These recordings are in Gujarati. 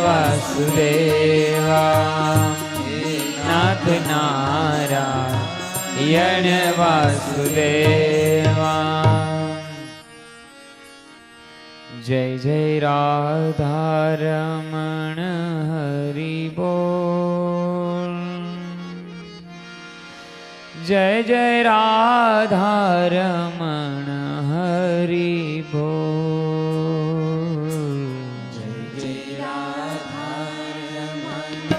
वासुदेवा नाथ नारायण वासुदेवा। जय जय राधा रमण हरि बोल। जय जय राधा रमण हरि बोल। जय जय राधा रमण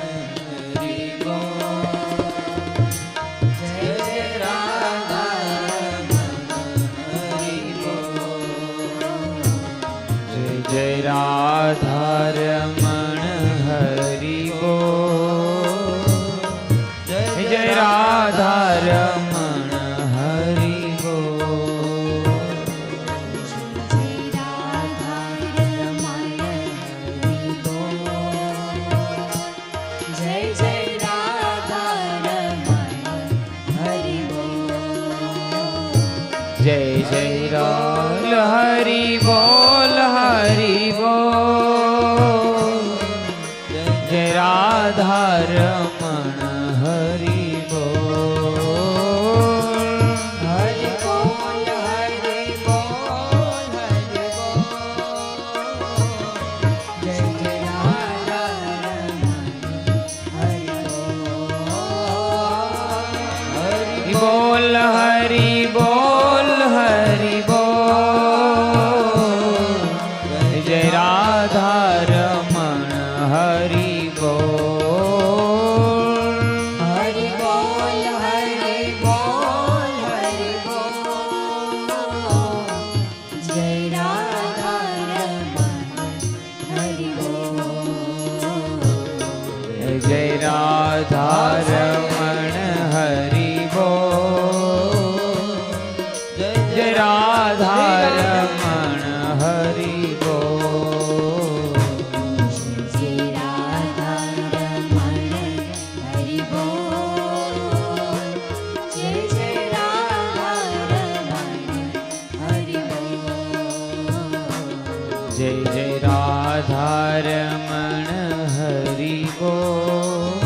हरि बोल। जय जय राधा रमण हरि बोल। जय जय राधा रमण हरि बोल। जय जय राधा रमण हरि बोल। जय जय राधा रमण हरि बोल। जय जय राल हरि बोल हरि बोल। जय राधा रमण हरि बोल। हरि बोल हरि बोल हरि बोल। जय जय राधा रमण हरि बोल। हरि बोल हरि बोल। जय राधा रमण हरि बोल। हरि बोल हरि बोल हरि बोल। जय राधा रमण हरि बोल। जय राधा रमण हरि बोल। जय राधा रमण हरि बोल। जय राधा रमण हरि बोल। जय जय राधा रमण हरि बोल। जय जय राधा रमण हरि बोल।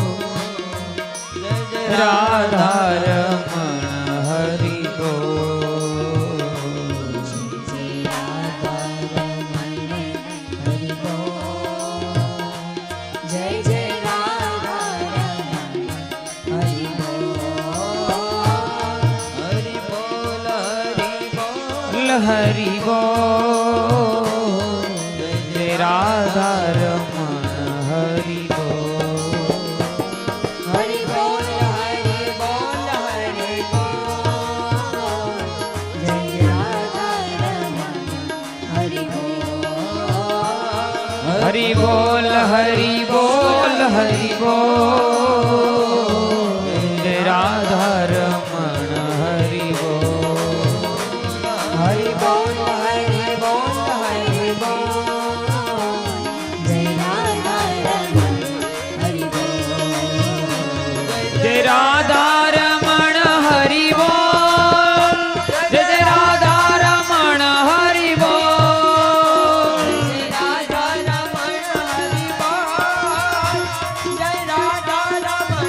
राधा रमण हरि बोल। जय राधा रमण हरि बोल। जय जय राधा रमण हरि बोल। हरि बोल हरि बोल। जय राधा रमण हरि बोल। हरि बोल हरि बोल हरि बोल। जय राधा रमण हरि बोल। हरि बोल हरि बोल हरि बोल। जय राधा रमण हरि बोल। हरि बोल हरि बोल हरि बोल। जय राधा रमण हरि बोल। जय राधा रमण हरि बोल। जय जय राधा रमण हरि बोल। राधा रमण हरि बोल। जय राधा रमण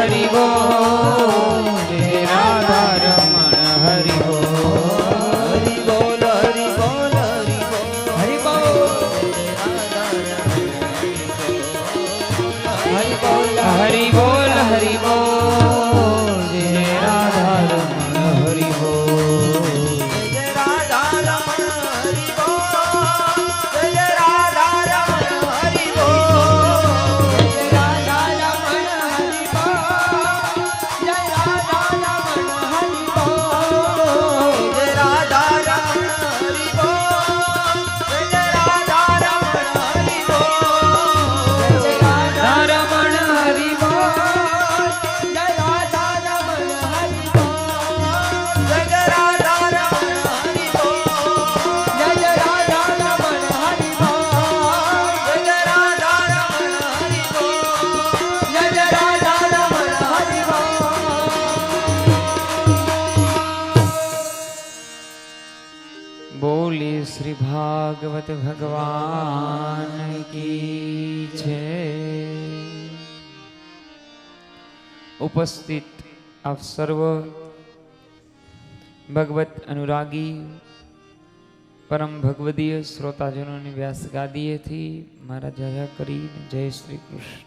હરિ બોલ જય રાધા રમણ હરિ બોલ હરિ બોલ હરિ બોલ હરિ બોલ હરિ બોલ હરિ બોલ જય રાધા રમણ હરિ બોલ જય રાધા રમણ હરિ બોલ જય રાધા રમણ હરિ બોલ જય રાધા રમણ હરિ બોલ જય રાધા રમણ હરિ બોલ જય રાધા રમણ હરિ બોલ જય રાધા રમણ હરિ બોલ જય રાધા રમણ હરિ બોલ જય રાધા રમણ હરિ બોલ જય રાધા રમણ હરિ બોલ જય રાધા રમણ હરિ બોલ જય રાધા રમણ હરિ બોલ જય રાધા રમણ હરિ બોલ બોલે શ્રી ભાગવત ભગવાન કી છે। ઉપસ્થિત આપ સર્વ ભગવત અનુરાગી પરમ ભગવદીય શ્રોતાજનોની વ્યાસ ગાદીએથી મારા જય કરીને જય શ્રી કૃષ્ણ।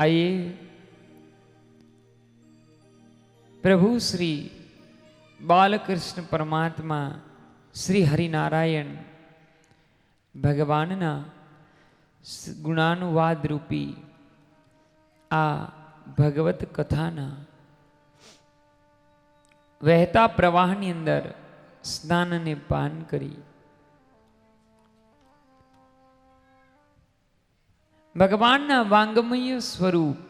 आइए प्रभु श्री बालकृष्ण परमात्मा श्री हरिनारायण भगवानना गुणानुवाद रूपी आ भगवत कथाना वहता प्रवाहनी अंदर स्नान ने पान करी भगवानना वांगमय स्वरूप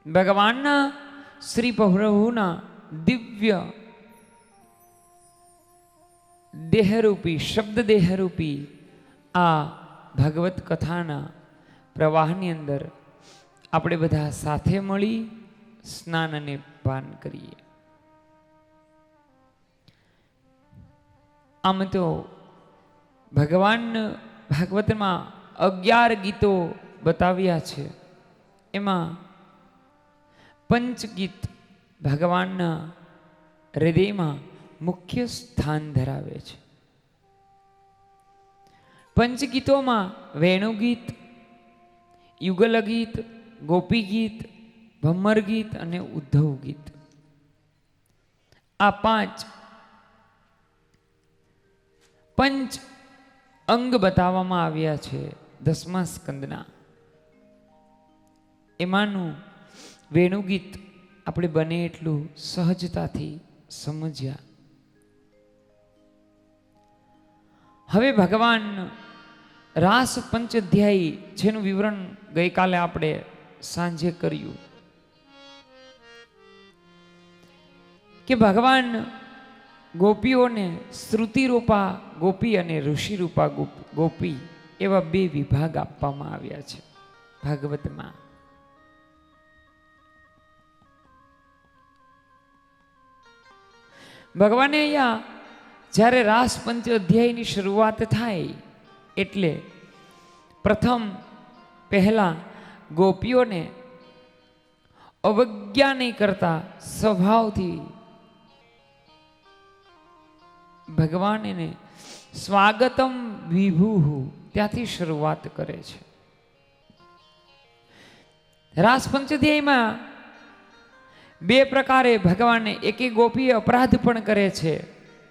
भगवानना श्री प्रभुना दिव्य देहरूपी शब्द देहरूपी आ भगवत कथाना प्रवाहनी अंदर આપણે બધા સાથે મળી સ્નાન અને પાન કરીએ। આમ તો ભગવાન ભાગવતમાં 11 ગીતો બતાવ્યા છે, એમાં પંચગીત ભગવાનના હૃદયમાં મુખ્ય સ્થાન ધરાવે છે। પંચગીતોમાં વેણુગીત, યુગલ ગીત, ગોપી ગીત, ભમ્મર ગીત અને ઉદ્ધવ ગીત આ 5 પંચ અંગ બતાવવામાં આવ્યા છે 10મા સ્કંદના। એમાંનું વેણુગીત આપણે બને એટલું સહજતાથી સમજ્યા। હવે ભગવાન રાસ પંચ અધ્યાયી જેનું વિવરણ ગઈકાલે આપણે સાંજે કર્યું કે ભગવાન ગોપીઓને શ્રુતિ રૂપા ગોપી અને ઋષિ રૂપા ગોપી એવા 2 વિભાગ આપવામાં આવ્યા છે ભાગવતમાં। ભગવાને અહીંયા જ્યારે રાસ પંચ અધ્યાયની શરૂઆત થાય એટલે પહેલા ગોપીઓને અવજ્ઞા નહીં કરતા સ્વભાવથી ભગવાન એને સ્વાગતમ વિભુઃ ત્યાંથી શરૂઆત કરે છે। રાસ પંચઅધ્યાયમાં 2 પ્રકારે ભગવાનને એકે ગોપી અપરાધ પણ કરે છે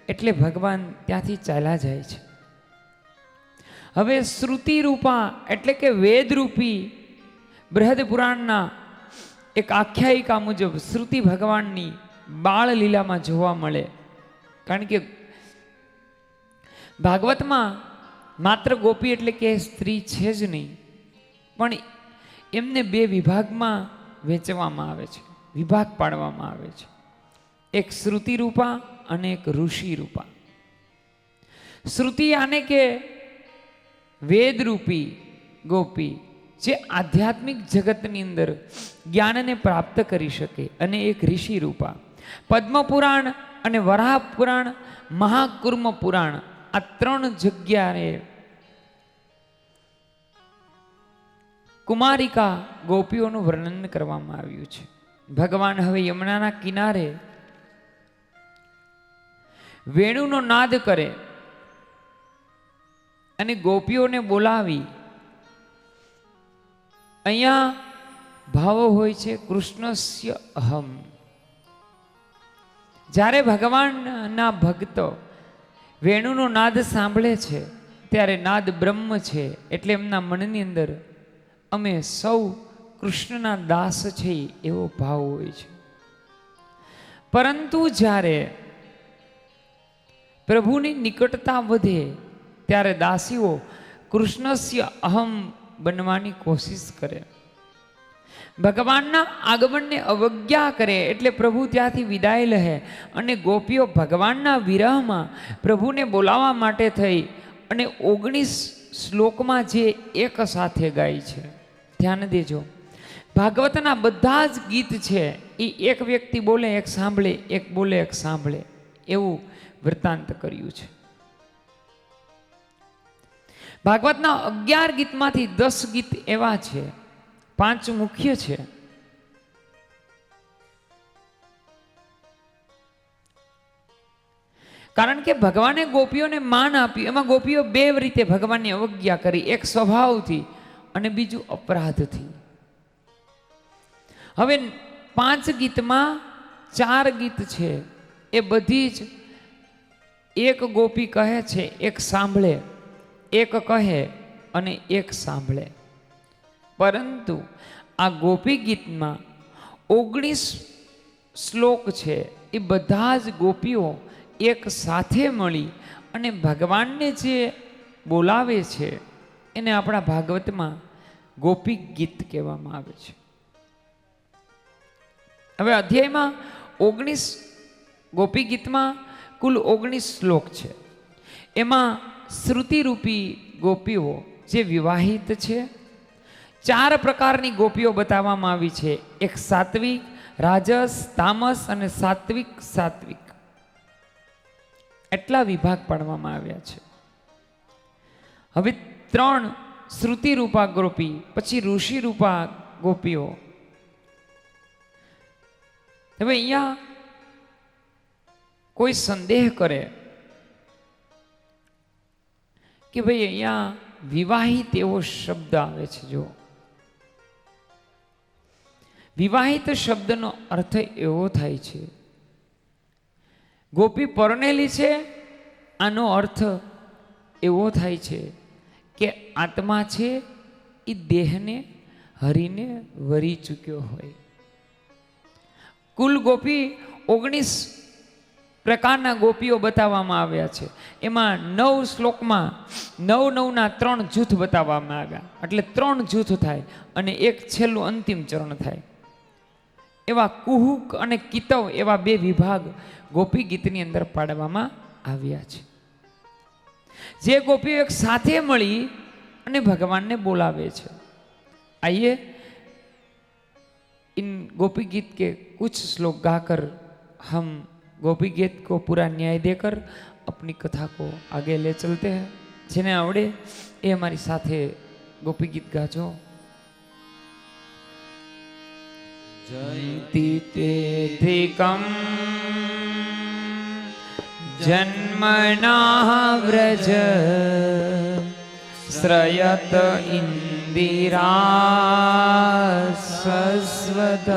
એટલે ભગવાન ત્યાંથી ચાલ્યા જાય છે। હવે શ્રુતિ રૂપા એટલે કે વેદ રૂપી બૃહદ પુરાણના એક આખ્યાયિકા મુજબ શ્રુતિ ભગવાનની બાળ લીલામાં જોવા મળે, કારણ કે ભાગવતમાં માત્ર ગોપી એટલે કે સ્ત્રી છે જ નહીં, પણ એમને 2 વિભાગમાં વહેંચવામાં આવે છે, વિભાગ પાડવામાં આવે છે, એક શ્રુતિ રૂપા અને એક ઋષિ રૂપા। શ્રુતિ આને કે વેદ રૂપી ગોપી જે આધ્યાત્મિક જગતની અંદર જ્ઞાનને પ્રાપ્ત કરી શકે, અને એક ઋષિ રૂપા પદ્મ પુરાણ અને વરાહ પુરાણ, મહાકુર્મ પુરાણ આ 3 જગ્યાએ કુમારિકા ગોપીઓનું વર્ણન કરવામાં આવ્યું છે. ભગવાન હવે યમુનાના કિનારે વેણુનો નાદ કરે અને ગોપીઓને બોલાવી અહીંયા ભાવો હોય છે કૃષ્ણસ્ય અહમ. જ્યારે ભગવાનના ભક્તો વેણુનો નાદ સાંભળે છે ત્યારે નાદ બ્રહ્મ છે, એટલે એમના મનની અંદર અમે સૌ કૃષ્ણના દાસ છે એવો ભાવ હોય છે. પરંતુ જ્યારે પ્રભુની નિકટતા વધે ત્યારે દાસીઓ કૃષ્ણસ્ય અહમ બનવાની કોશિશ કરે, ભગવાનના આગમનને અવજ્ઞા કરે, એટલે પ્રભુ ત્યાંથી વિદાય લે અને ગોપીઓ ભગવાનના વિરહમાં પ્રભુને બોલાવવા માટે થઈ અને 19 શ્લોકમાં જે એક સાથે ગાય છે. ધ્યાન દેજો, ભાગવતના બધા જ ગીત છે એ એક વ્યક્તિ બોલે એક સાંભળે, એક બોલે એક સાંભળે, એવું વૃત્તાંત કર્યું છે. ભાગવતના 11 ગીતમાંથી 10 ગીત એવા છે, 5 મુખ્ય છે. કારણ કે ભગવાને ગોપીઓને માન આપ્યું, એમાં ગોપીઓ બે રીતે ભગવાનની અવજ્ઞા કરી, એક સ્વભાવથી અને બીજું અપરાધથી. હવે 5 ગીતમાં 4 ગીત છે એ બધી જ એક ગોપી કહે છે, એક સાંભળે, એક કહે અને એક સાંભળે. પરંતુ આ ગોપી ગીતમાં 19 શ્લોક છે એ બધા જ ગોપીઓ એક સાથે મળી અને ભગવાનને જે બોલાવે છે એને આપણા ભાગવતમાં ગોપી ગીત કહેવામાં આવે છે. હવે અધ્યાયમાં 19 ગોપી ગીતમાં કુલ 19 શ્લોક છે. એમાં શ્રુતિરૂપી ગોપીઓ જે વિવાહિત છે, 4 પ્રકારની ગોપીઓ બતાવવામાં આવી છે. એક સાત્વિક, રાજસ, તામસ અને સાત્વિક સાત્વિક, એટલા વિભાગ પાડવામાં આવ્યા છે. હવે 3 શ્રુતિરૂપા ગોપી, પછી ઋષિરૂપા ગોપીઓ. હવે અહીંયા કોઈ સંદેહ કરે કે ભાઈ અહીંયા વિવાહિત એવો શબ્દ આવે છે. જો વિવાહિત શબ્દનો અર્થ એવો થાય છે, ગોપી પરણેલી છે, આનો અર્થ એવો થાય છે કે આત્મા છે એ દેહને હરીને વરી ચૂક્યો હોય. કુલ ગોપી 19 પ્રકારના ગોપીઓ બતાવવામાં આવ્યા છે. એમાં 9 શ્લોકમાં 9 ના 3 જૂથ બતાવવામાં આવ્યા, એટલે 3 જૂથ થાય અને એક છેલ્લું અંતિમ ચરણ થાય. એવા કુહુક અને કિતવ એવા 2 વિભાગ ગોપી ગીતની અંદર પાડવામાં આવ્યા છે. જે ગોપીઓ એક સાથે મળી અને ભગવાનને બોલાવે છે. आइए इन गोपी गीत के कुछ श्लोक गाकर हम गोपी गीत को पूरा न्याय देकर अपनी कथा को आगे ले चलते हैं. જેને આવડે એ અમારી સાથે ગોપી ગીત ગાજો. જયતિ તેધિકમ જન્મના વ્રજ શ્રયત ઇન્દિરા સસ્વદત્રહી.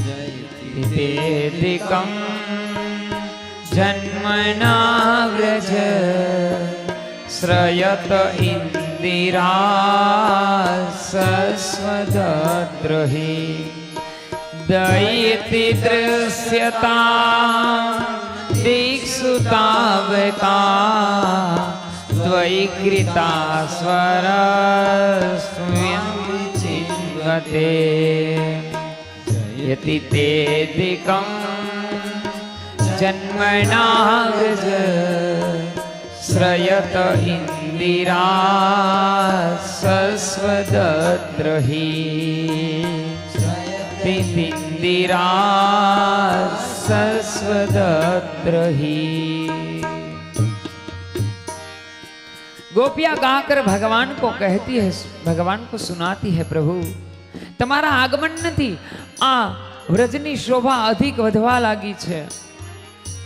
જયતિ તેધિકમ જન્મના વ્રજ શ્રયત ઇન્દિરા સસ્વદત્રહી. દયિતિ દૃશ્યતા દીક્ષુતાવકા ત્વયિ કૃતા સ્વરસ્મિન્ચિન્વતે. યતિ તેધિકમ જન્મના વ્રજ શ્રયત ઇન્દિરા સસ્વદત્રહી. ઇન્દિરા સસ્વદત્રહી. गोपियां गाकर भगवान को कहती है, भगवान को सुनाती है, प्रभु તમારા આગમનથી આ વ્રજની શોભા અધિક વધવા લાગી છે.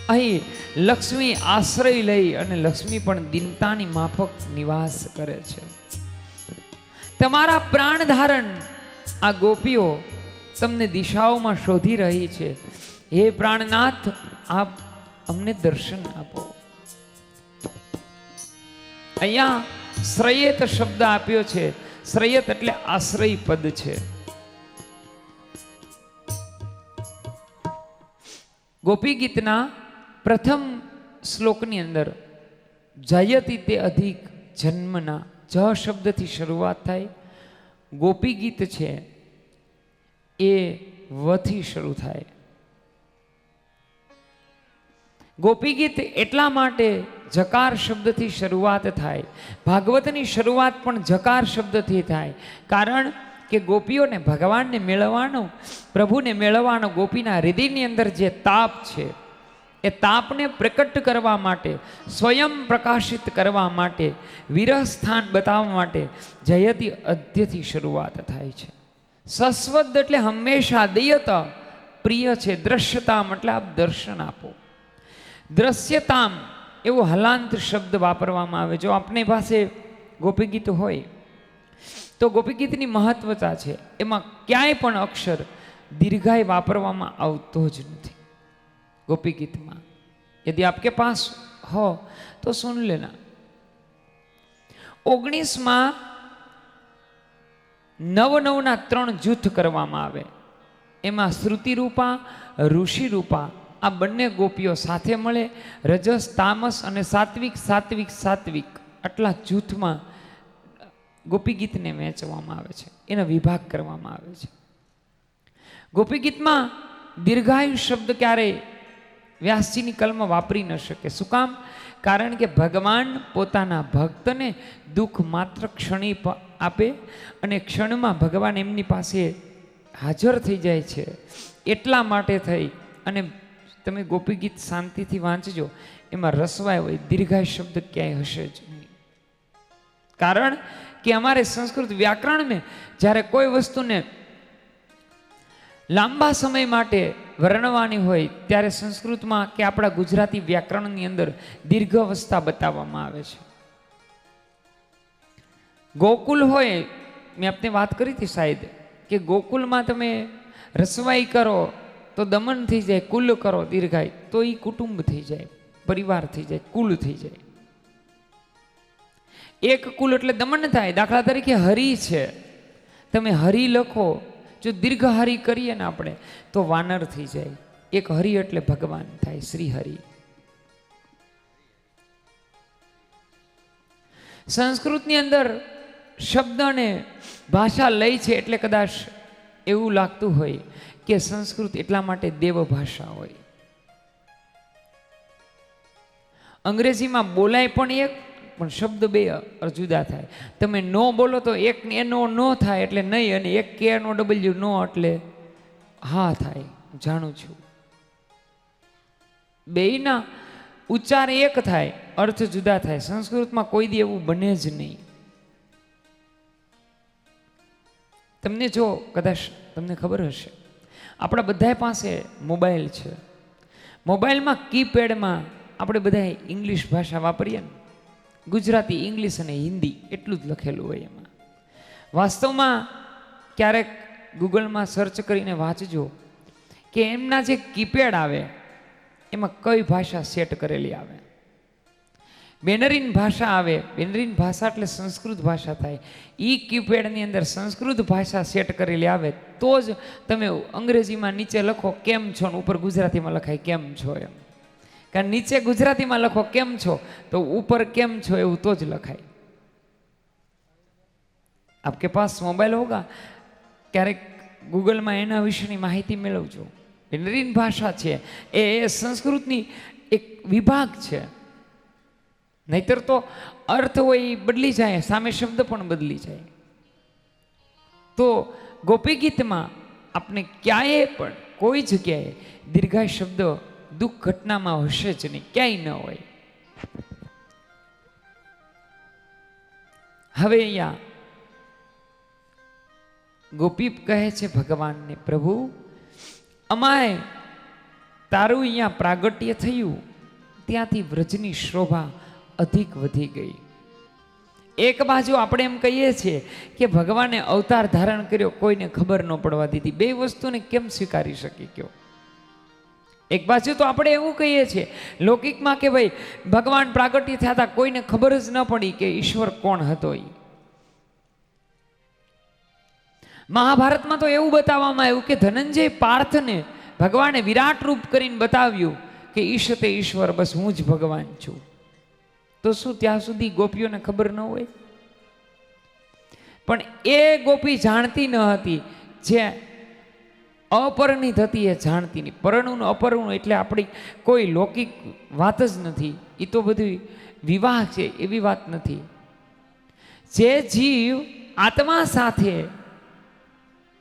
અહીં લક્ષ્મી આશ્રય લઈ અને લક્ષ્મી પણ દીનતાની માફક નિવાસ કરે છે. તમારા પ્રાણ ધારણ આ ગોપીઓ તમને દિશાઓમાં શોધી રહી છે. હે પ્રાણનાથ, આપ અમને દર્શન આપો. અહીંયા શ્રયેત શબ્દ આપ્યો છે. શ્રયેત એટલે આશ્રય પદ છે. ગોપી ગીતના પ્રથમ શ્લોકની અંદર જયતિ તે અધિક જન્મના જ શબ્દથી શરૂઆત થાય. ગોપી ગીત છે એ વથી શરૂ થાય. ગોપી ગીત એટલા માટે જકાર શબ્દથી શરૂઆત થાય. ભાગવતની શરૂઆત પણ જકાર શબ્દથી થાય. કારણ કે ગોપીઓને ભગવાનને મેળવવાનો, પ્રભુને મેળવવાનો ગોપીના હૃદયની અંદર જે તાપ છે એ તાપને પ્રકટ કરવા માટે, સ્વયં પ્રકાશિત કરવા માટે, વિરહ સ્થાન બતાવવા માટે જયતિ અદ્યથી શરૂઆત થાય છે. સસ્વદ એટલે હંમેશા, દયતા પ્રિય છે. દ્રશ્યતામ એટલે આપ દર્શન આપો. દ્રશ્યતામ એવો હલાંત શબ્દ વાપરવામાં આવે. જો આપણી પાસે ગોપી ગીત હોય તો ગોપી ગીતની મહત્વતા છે, એમાં ક્યાંય પણ અક્ષર દીર્ઘાય વાપરવામાં આવતો જ નથી. ગોપી ગીતમાં યદિ આપકે પાસ હો તો સુન લેના. 19માં નવ-નવના 3 જૂથ કરવામાં આવે. એમાં શ્રુતિ રૂપા, ઋષિ રૂપા આ બંને ગોપીઓ સાથે મળે. રજસ, તામસ અને સાત્વિક, સાત્વિક, સાત્વિક આટલા જૂથમાં ગોપી ગીતને વહેંચવામાં આવે છે, એનો વિભાગ કરવામાં આવે છે. ગોપી ગીતમાં દીર્ઘાયુ શબ્દ ક્યારેય વ્યાસજીની કલમાં વાપરી ન શકે. શું કામ? કારણ કે ભગવાન પોતાના ભક્તને દુઃખ માત્ર ક્ષણી આપે અને ક્ષણમાં ભગવાન એમની પાસે હાજર થઈ જાય છે. એટલા માટે થઈ અને તમે ગોપી ગીત શાંતિથી વાંચજો, એમાં રસવાય હોય, દીર્ઘાય શબ્દ ક્યાંય હશે જ નહીં. કારણ કે અમારે સંસ્કૃત વ્યાકરણ में જ્યારે કોઈ વસ્તુને લાંબા સમય માટે વર્ણવાની હોય ત્યારે સંસ્કૃતમાં કે આપણા ગુજરાતી વ્યાકરણની અંદર દીર્ઘ અવસ્થા બતાવવામાં આવે છે. ગોકુલ હોય, મેં આપને વાત કરી હતી શાયદ, કે ગોકુલમાં તમે રસવાઈ કરો તો દમન થઈ જાય, કુલ કરો દીર્ઘાય તો એ કુટુંબ થઈ જાય, પરિવાર થઈ જાય, કુલ થઈ જાય. એક કુલ એટલે દમન થાય. દાખલા તરીકે હરિ છે, તમે હરિ લખો, જો દીર્ઘ હરિ કરીએ ને આપણે તો વાનર થઈ જાય. એક હરિ એટલે ભગવાન થાય, શ્રી હરિ. સંસ્કૃતની અંદર શબ્દ અને ભાષા લઈ છે એટલે કદાચ એવું લાગતું હોય કે સંસ્કૃત એટલા માટે દેવ ભાષા હોય. અંગ્રેજીમાં બોલાય પણ એક, પણ શબ્દ બે જુદા થાય. તમે નો બોલો તો એક એનો નો થાય એટલે નહીં, અને એક કે નો ડબલ્યુ નો એટલે હા થાય. જાણું છું બેયના ઉચ્ચાર એક થાય, અર્થ જુદા થાય. સંસ્કૃતમાં કોઈ દી એવું બને જ નહીં. તમને જો કદાચ તમને ખબર હશે, આપણા બધા પાસે મોબાઈલ છે. મોબાઈલમાં કીપેડમાં આપણે બધા ઇંગ્લિશ ભાષા વાપરીએ ને, ગુજરાતી, ઇંગ્લિશ અને હિન્દી એટલું જ લખેલું હોય. એમાં વાસ્તવમાં ક્યારેક ગૂગલમાં સર્ચ કરીને વાંચજો કે એમના જે કીપેડ આવે એમાં કઈ ભાષા સેટ કરેલી આવે. બેનરીન ભાષા આવે, બેનરીન ભાષા એટલે સંસ્કૃત ભાષા થાય. એ કીપેડની અંદર સંસ્કૃત ભાષા સેટ કરેલી આવે તો જ તમે અંગ્રેજીમાં નીચે લખો કેમ છો ને ઉપર ગુજરાતીમાં લખાય કેમ છો એમ. કારણ નીચે ગુજરાતીમાં લખો કેમ છો તો ઉપર કેમ છો એવું તો જ લખાય. આપકે પાસ મોબાઈલ હોગા, ક્યારેક ગૂગલમાં એના વિશેની માહિતી મેળવજો. બેનરીન ભાષા છે એ સંસ્કૃતની એક વિભાગ છે. નહીતર તો અર્થ હોય એ બદલી જાય, સામે શબ્દ પણ બદલી જાય. તો ગોપી ગીતમાં આપણે ક્યાંય પણ કોઈ જગ્યાએ દીર્ઘાય શબ્દ દુઃખ ઘટનામાં હશે જ નહીં, ક્યાંય ન હોય. હવે અહીંયા ગોપી કહે છે ભગવાનને, પ્રભુ અમાય તારું અહીંયા પ્રાગટ્ય થયું ત્યાંથી વ્રજની શોભા અધિક વધી ગઈ. એક બાજુ આપણે એમ કહીએ છીએ કે ભગવાને અવતાર ધારણ કર્યો, કોઈને ખબર ન પડવા દીધી. બે વસ્તુને કેમ સ્વીકારી શકી કયો? એક બાજુ તો આપણે એવું કહીએ છીએ લૌકિકમાં કે ભાઈ ભગવાન પ્રાગટ્ય થયા હતા, કોઈને ખબર જ ન પડી કે ઈશ્વર કોણ હતો. મહાભારતમાં તો એવું બતાવવામાં આવ્યું કે ધનંજય પાર્થને ભગવાને વિરાટ રૂપ કરીને બતાવ્યું કે ઈશતે ઈશ્વર, બસ હું જ ભગવાન છું. તો શું ત્યાં સુધી ગોપીઓને ખબર ન હોય? પણ એ ગોપી જાણતી ન હતી, જે અપરિણિત હતી એ જાણતી નહીં. પરણું અપરણું એટલે આપણી કોઈ લૌકિક વાત જ નથી, એ તો બધું વિવાહ છે એવી વાત નથી. જે જીવ આત્મા સાથે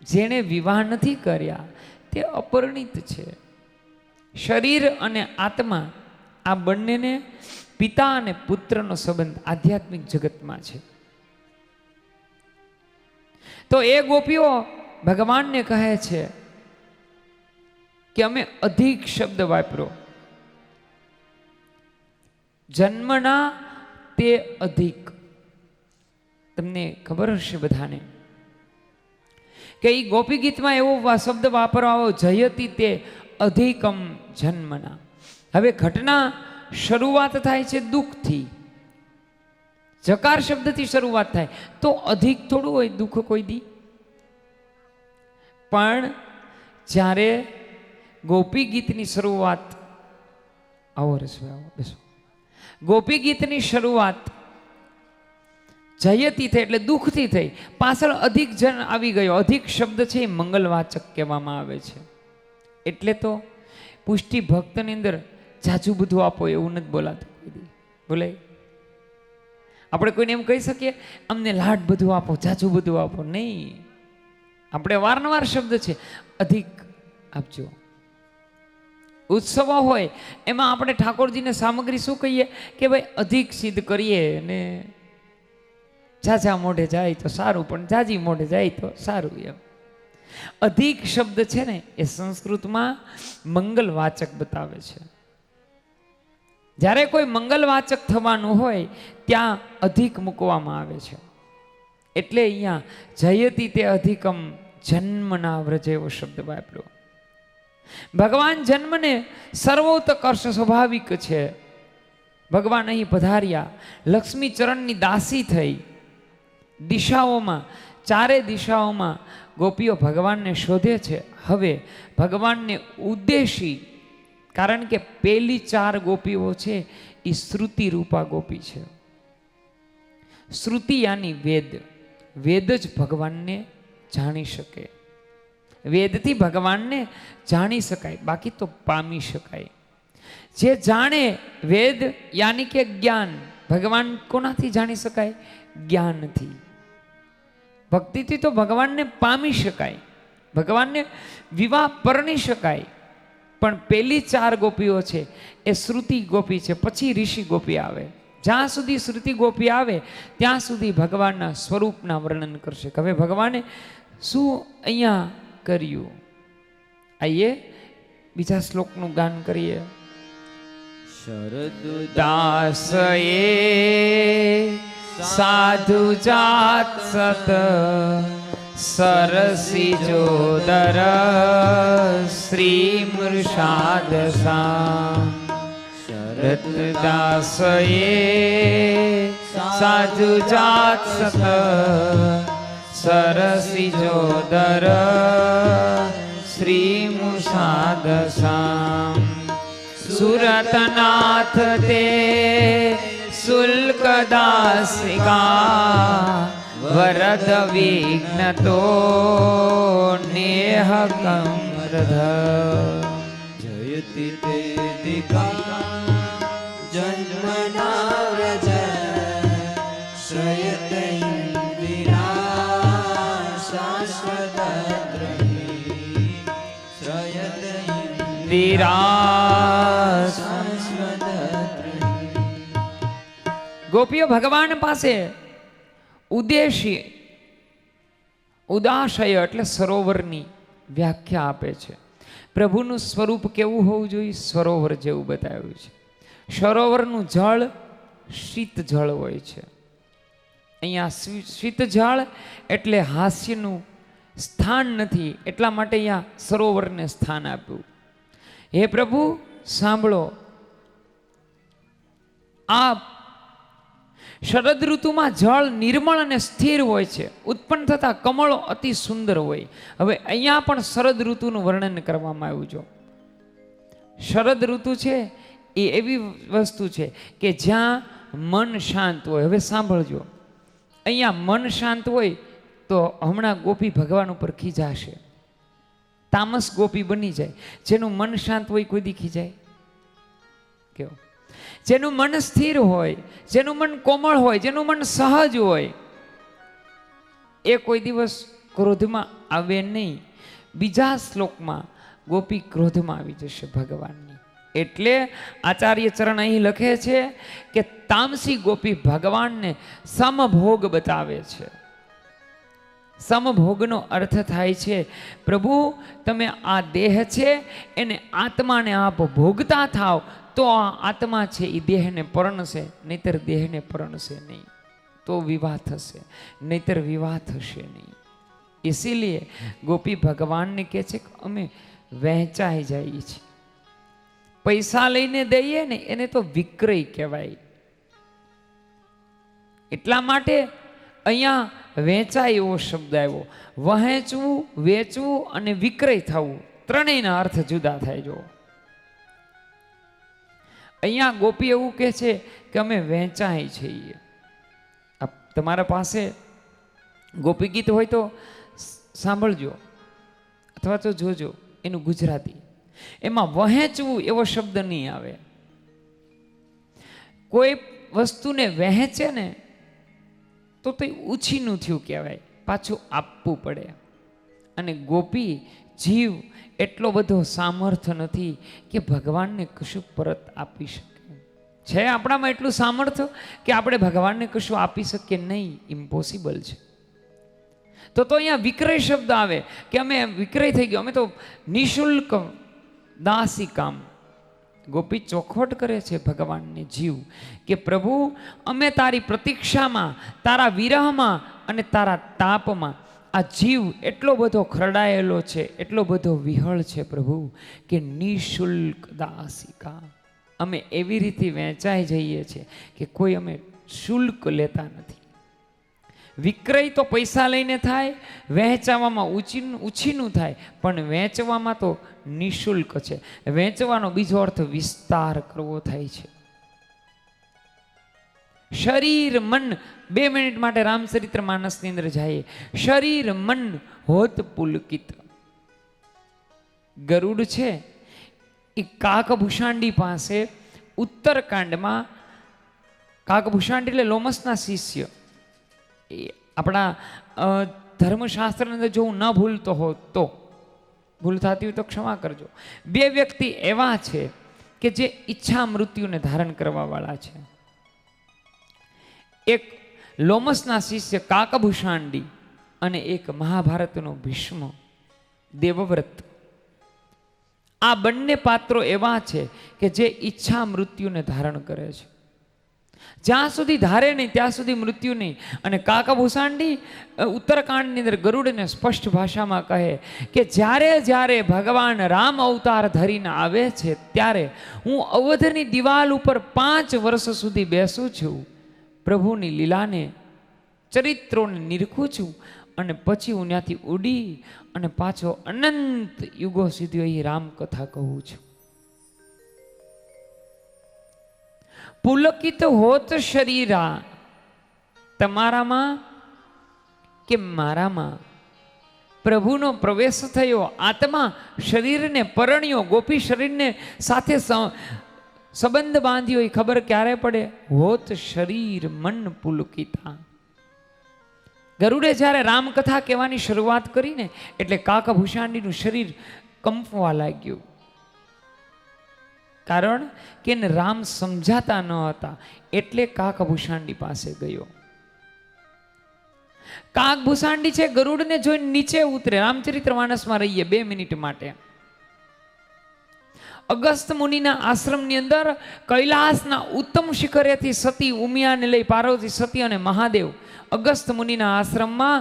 જેણે વિવાહ નથી કર્યા તે અપરિણિત છે. શરીર અને આત્મા આ બંનેને પિતા અને પુત્રનો સંબંધ આધ્યાત્મિક જગતમાં છે. તો એ ગોપીઓ ભગવાનને કહે છે કે અમે અધિક શબ્દ વાપરો, જન્મના તે અધિક. તમને ખબર હશે બધાને કે એ ગોપી ગીતમાં એવો શબ્દ વાપરવા, જયતી તે અધિકમ જન્મના. હવે ઘટના શરૂઆત થાય છે દુઃખથી, જકાર શબ્દથી શરૂઆત થાય, તો અધિક થોડું હોય દુઃખ કોઈ દી. પણ જ્યારે ગોપી ગીતની શરૂઆત, આવો રસભાઈ આવો બેસો, ગોપી ગીતની શરૂઆત જયતી થઈ એટલે દુઃખથી થઈ, પાછળ અધિક જન આવી ગયો. અધિક શબ્દ છે એ મંગલવાચક કહેવામાં આવે છે. એટલે તો પુષ્ટિ ભક્તની અંદર જાજુ બધું આપો એવું નથી બોલાતું. બોલે આપણે કોઈને એમ કહી શકીએ અમને લાડ બધું આપો, જાજુ બધું આપો? નહીં. આપણે વારંવાર શબ્દ છે અધિક આપજો. ઉત્સવો હોય એમાં આપણે ઠાકોરજીને સામગ્રી શું કહીએ કે ભાઈ અધિક સિદ્ધ કરીએ, ને ઝાઝા મોઢે જાય તો સારું, પણ ઝાઝી મોઢે જાય તો સારું. એમ અધિક શબ્દ છે ને એ સંસ્કૃતમાં મંગલવાચક બતાવે છે. જ્યારે કોઈ મંગલવાચક થવાનું હોય ત્યાં અધિક મૂકવામાં આવે છે. એટલે અહીંયા જયતી તે અધિકમ જન્મના વ્રજ એવો શબ્દ વાપર્યો. ભગવાન જન્મને સર્વોત્કર્ષ સ્વાભાવિક છે. ભગવાન અહીં પધાર્યા, લક્ષ્મી ચરણની દાસી થઈ. દિશાઓમાં, ચારે દિશાઓમાં ગોપીઓ ભગવાનને શોધે છે. હવે ભગવાનને ઉદ્દેશી, કારણ કે પેલી ચાર ગોપીઓ છે એ શ્રુતિ રૂપા ગોપી છે. શ્રુતિ યાની વેદ, વેદ જ ભગવાનને જાણી શકે. વેદથી ભગવાનને જાણી શકાય, બાકી તો પામી શકાય. જે જાણે વેદ યાની કે જ્ઞાન, ભગવાન કોનાથી જાણી શકાય? જ્ઞાનથી. ભક્તિથી તો ભગવાનને પામી શકાય, ભગવાનને વિવાહ પરણી શકાય. પણ પેલી ચાર ગોપીઓ છે એ શ્રુતિ ગોપી છે, પછી ઋષિ ગોપી આવે. જ્યાં સુધી શ્રુતિ ગોપી આવે ત્યાં સુધી ભગવાનના સ્વરૂપના વર્ણન કરશે. હવે ભગવાને શું અહીંયા કર્યું? આઈએ બીજા શ્લોકનું ગાન કરીએ. શરદ દાસએ સાધુ જાત સત સરસી જોદર શ્રી મૃષાદસા. શરદ દાસએ સાધુ જાત સત સરસી જોદર શ્રી મૃષાદસા. સુરતનાથ તે શુલ્કદાસિકા વરદ વિઘ્ન તો નેહ કમરધ. જયતિ તે દિકા જન્મના વ્રજ શ્રયત ઇન્દિરા શાશ્વત ત્રયી. શ્રયત ઇન્દિરા શાશ્વત ત્રયી. ગોપીઓ ભગવાન પાસે ઉદ્દેશી ઉદાશય એટલે સરોવરની વ્યાખ્યા આપે છે. પ્રભુનું સ્વરૂપ કેવું હોવું જોઈએ? સરોવર જેવું બતાવ્યું છે. સરોવરનું જળ શીત જળ હોય છે. અહીંયા શીત જળ એટલે હાસ્યનું સ્થાન નથી, એટલા માટે અહીંયા સરોવરને સ્થાન આપ્યું. હે પ્રભુ સાંભળો, આ શરદ ઋતુમાં જળ નિર્મળ અને સ્થિર હોય છે. ઉત્પન્ન થતા કમળો અતિ સુંદર હોય. હવે અહીંયા પણ શરદ ઋતુનું વર્ણન કરવામાં આવ્યું છે. શરદ ઋતુ છે એ એવી વસ્તુ છે કે જ્યાં મન શાંત હોય. હવે સાંભળજો, અહીંયા મન શાંત હોય તો હમણાં ગોપી ભગવાન ઉપર ખીજાશે, તામસ ગોપી બની જાય. જેનું મન શાંત હોય કોઈ દી ખીજાય? કેવું? જેનું મન સ્થિર હોય, જેનું મન કોમળ હોય, જેનું મન સહજ હોય, એ કોઈ દિવસ ક્રોધમાં આવે નહીં. બીજા શ્લોકમાં ગોપી ક્રોધમાં આવી જશે ભગવાનની. એટલે આચાર્ય ચરણ અહીં લખે છે કે તામસી ગોપી ભગવાનને સમભોગ બતાવે છે. સમભોગનો અર્થ થાય છે પ્રભુ તમે આ દેહ છે એને આત્માને આપ ભોગતા થાવ તો આ આત્મા છે એ દેહને પરણશે, નહીતર દેહને પરણશે નહીં. તો વિવાહ થશે, નહીતર વિવાહ થશે નહીં. ઇસીલિए ગોપી ભગવાનને કહે છે કે અમે વહેંચાઈ જઈએ છીએ. પૈસા લઈને દઈએ ને એને તો વિક્રય કહેવાય. એટલા માટે અહીંયા વેચાય એવો શબ્દ આવ્યો. વહેંચવું, વેચવું અને વિક્રય થવું, ત્રણેયના અર્થ જુદા થાય. જો અહીંયા ગોપી એવું કહે છે કે અમે વહેંચાય છીએ. તમારા પાસે ગોપી ગીત હોય તો સાંભળજો અથવા તો જોજો એનું ગુજરાતી. એમાં વહેંચવું એવો શબ્દ નહીં આવે. કોઈ વસ્તુને વહેંચે ને તો તે ઉછીનું થયું કહેવાય, પાછું આપવું પડે. અને ગોપી જીવ એટલો બધો સામર્થ્ય નથી કે ભગવાનને કશું પરત આપી શકે. છે આપણામાં એટલું સામર્થ્ય કે આપણે ભગવાનને કશું આપી શકીએ નહીં? ઇમ્પોસિબલ છે. તો અહીંયા વિક્રય શબ્દ આવે કે અમે વિક્રય થઈ ગયો, અમે તો નિઃશુલ્ક દાસી કામ. ગોપી ચોખવટ કરે છે ભગવાનને જીવ કે પ્રભુ અમે તારી પ્રતીક્ષામાં, તારા વિરહમાં અને તારા તાપમાં આ જીવ એટલો બધો ખરડાયેલો છે, એટલો બધો વિહળ છે પ્રભુ કે નિઃશુલ્ક દાસિકા. અમે એવી રીતે વહેંચાઈ જઈએ છીએ કે કોઈ અમે શુલ્ક લેતા નથી. વિક્રય તો પૈસા લઈને થાય, વહેંચાવામાં ઉછીનું થાય, પણ વેચવામાં તો નિઃશુલ્ક છે. વેચવાનો બીજો અર્થ વિસ્તાર કરવો થાય છે. શરીર મન, 2 મિનિટ માટે રામચરિત્ર માનસની અંદર જાય. શરીર મન હોત પુલકિત. ગરુડ છે એ કાકભૂષાંડી પાસે ઉત્તરકાંડમાં, કાકભૂષાંડી એટલે લોમસના શિષ્ય, એ આપણા ધર્મશાસ્ત્રની અંદર જો હું ન ભૂલતો હોત તો, ભૂલ થતી હોય તો ક્ષમા કરજો. 2 વ્યક્તિ એવા છે કે જે ઈચ્છા મૃત્યુને ધારણ કરવા વાળા છે. એક લોમસના શિષ્ય કાકભૂષાંડી અને એક મહાભારતનો ભીષ્મ દેવવ્રત. આ બંને પાત્રો એવા છે કે જે ઈચ્છા મૃત્યુને ધારણ કરે છે. જ્યાં સુધી ધારે નહીં ત્યાં સુધી મૃત્યુ નહીં. અને કાકભૂષાંડી ઉત્તરકાંડની અંદર ગરુડને સ્પષ્ટ ભાષામાં કહે કે જ્યારે જ્યારે ભગવાન રામ અવતાર ધરીને આવે છે ત્યારે હું અવધની દિવાલ ઉપર 5 વર્ષ સુધી બેસું છું, પ્રભુની લીલાને, ચરિત્રોને નિરખું છું, અને પછી હું ત્યાંથી ઉડી અને પાછો અનંત યુગો સુધી અહીં રામકથા કહું છું. પુલકિત હોત શરીરા, તમારામાં કે મારામાં પ્રભુનો પ્રવેશ થયો, આત્મા શરીરને પરણ્યો, ગોપી શરીરને સાથે સંબંધ બાંધ્યો. એ ખબર ક્યારે પડે? હોત શરીર મન પુલકિતા. ગરુડે જ્યારે રામકથા કહેવાની શરૂઆત કરીને એટલે કાકભૂષાંડીનું શરીર કંપવા લાગ્યું. કારણ કે એને રામ સમજાતા ન હતા, એટલે કાકભૂષાંડી પાસે ગયો. કાગ ભૂસાંડી છે, ગરુડને જોઈને નીચે ઉતરે. રામચરિત્ર માનસમાં રહીએ 2 મિનિટ માટે. અગસ્ત મુનિના આશ્રમની અંદર કૈલાસના ઉત્તમ શિખરેથી સતી ઉમિયાને લઈ પાર્વતી, સતી અને મહાદેવ અગસ્ત મુનિના આશ્રમમાં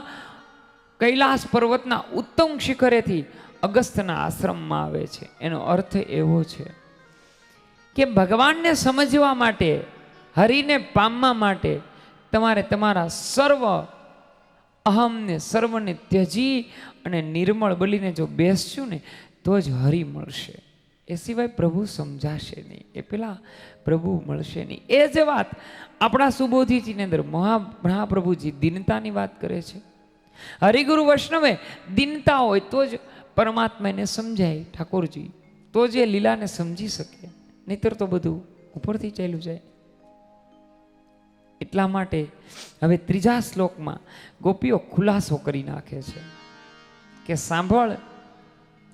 કૈલાસ પર્વતના ઉત્તમ શિખરેથી અગસ્તના આશ્રમમાં આવે છે. એનો અર્થ એવો છે કે ભગવાનને સમજવા માટે, હરિને પામવા માટે તમારે તમારા સર્વ અહમને, સર્વને ત્યજી અને નિર્મળ બનીને જો બેસશું ને તો જ હરિ મળશે. એ સિવાય પ્રભુ સમજાશે નહીં, એ પેલા પ્રભુ મળશે નહીં. એ જ વાત આપણા સુબોધીજીની અંદર મહાપ્રભુજી દીનતાની વાત કરે છે. હરિગુરુ વૈષ્ણવે દીનતા હોય તો જ પરમાત્માને સમજાય ઠાકોરજી, તો જ એ લીલાને સમજી શકે, નહીતર તો બધું ઉપરથી ચાલ્યું જાય. એટલા માટે હવે 3જા શ્લોકમાં ગોપીઓ ખુલાસો કરી નાખે છે કે સાંભળ,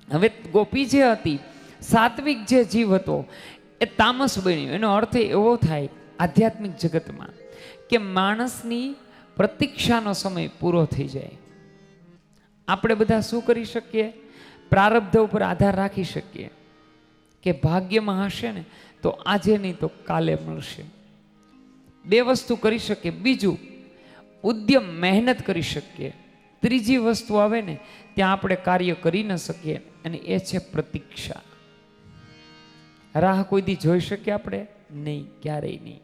હવે ગોપી જે હતી, સાત્વિક જે જીવ હતો એ તામસ બન્યો. એનો અર્થ એવો થાય આધ્યાત્મિક જગતમાં કે માણસની પ્રતીક્ષાનો સમય પૂરો થઈ જાય. આપણે બધા શું કરી શકીએ? પ્રારબ્ધ ઉપર આધાર રાખી શકીએ કે ભાગ્યમાં હશે ને તો આજે નહીં તો કાલે મળશે. 2 વસ્તુ કરી શકીએ. બીજું, ઉદ્યમ મહેનત કરી શકીએ. ત્રીજી વસ્તુ આવે ને ત્યાં આપણે કાર્ય કરી ન શકીએ, અને એ છે પ્રતીક્ષા. રાહ કોઈ દી જોઈ શકીએ આપણે? નહીં, ક્યારેય નહીં.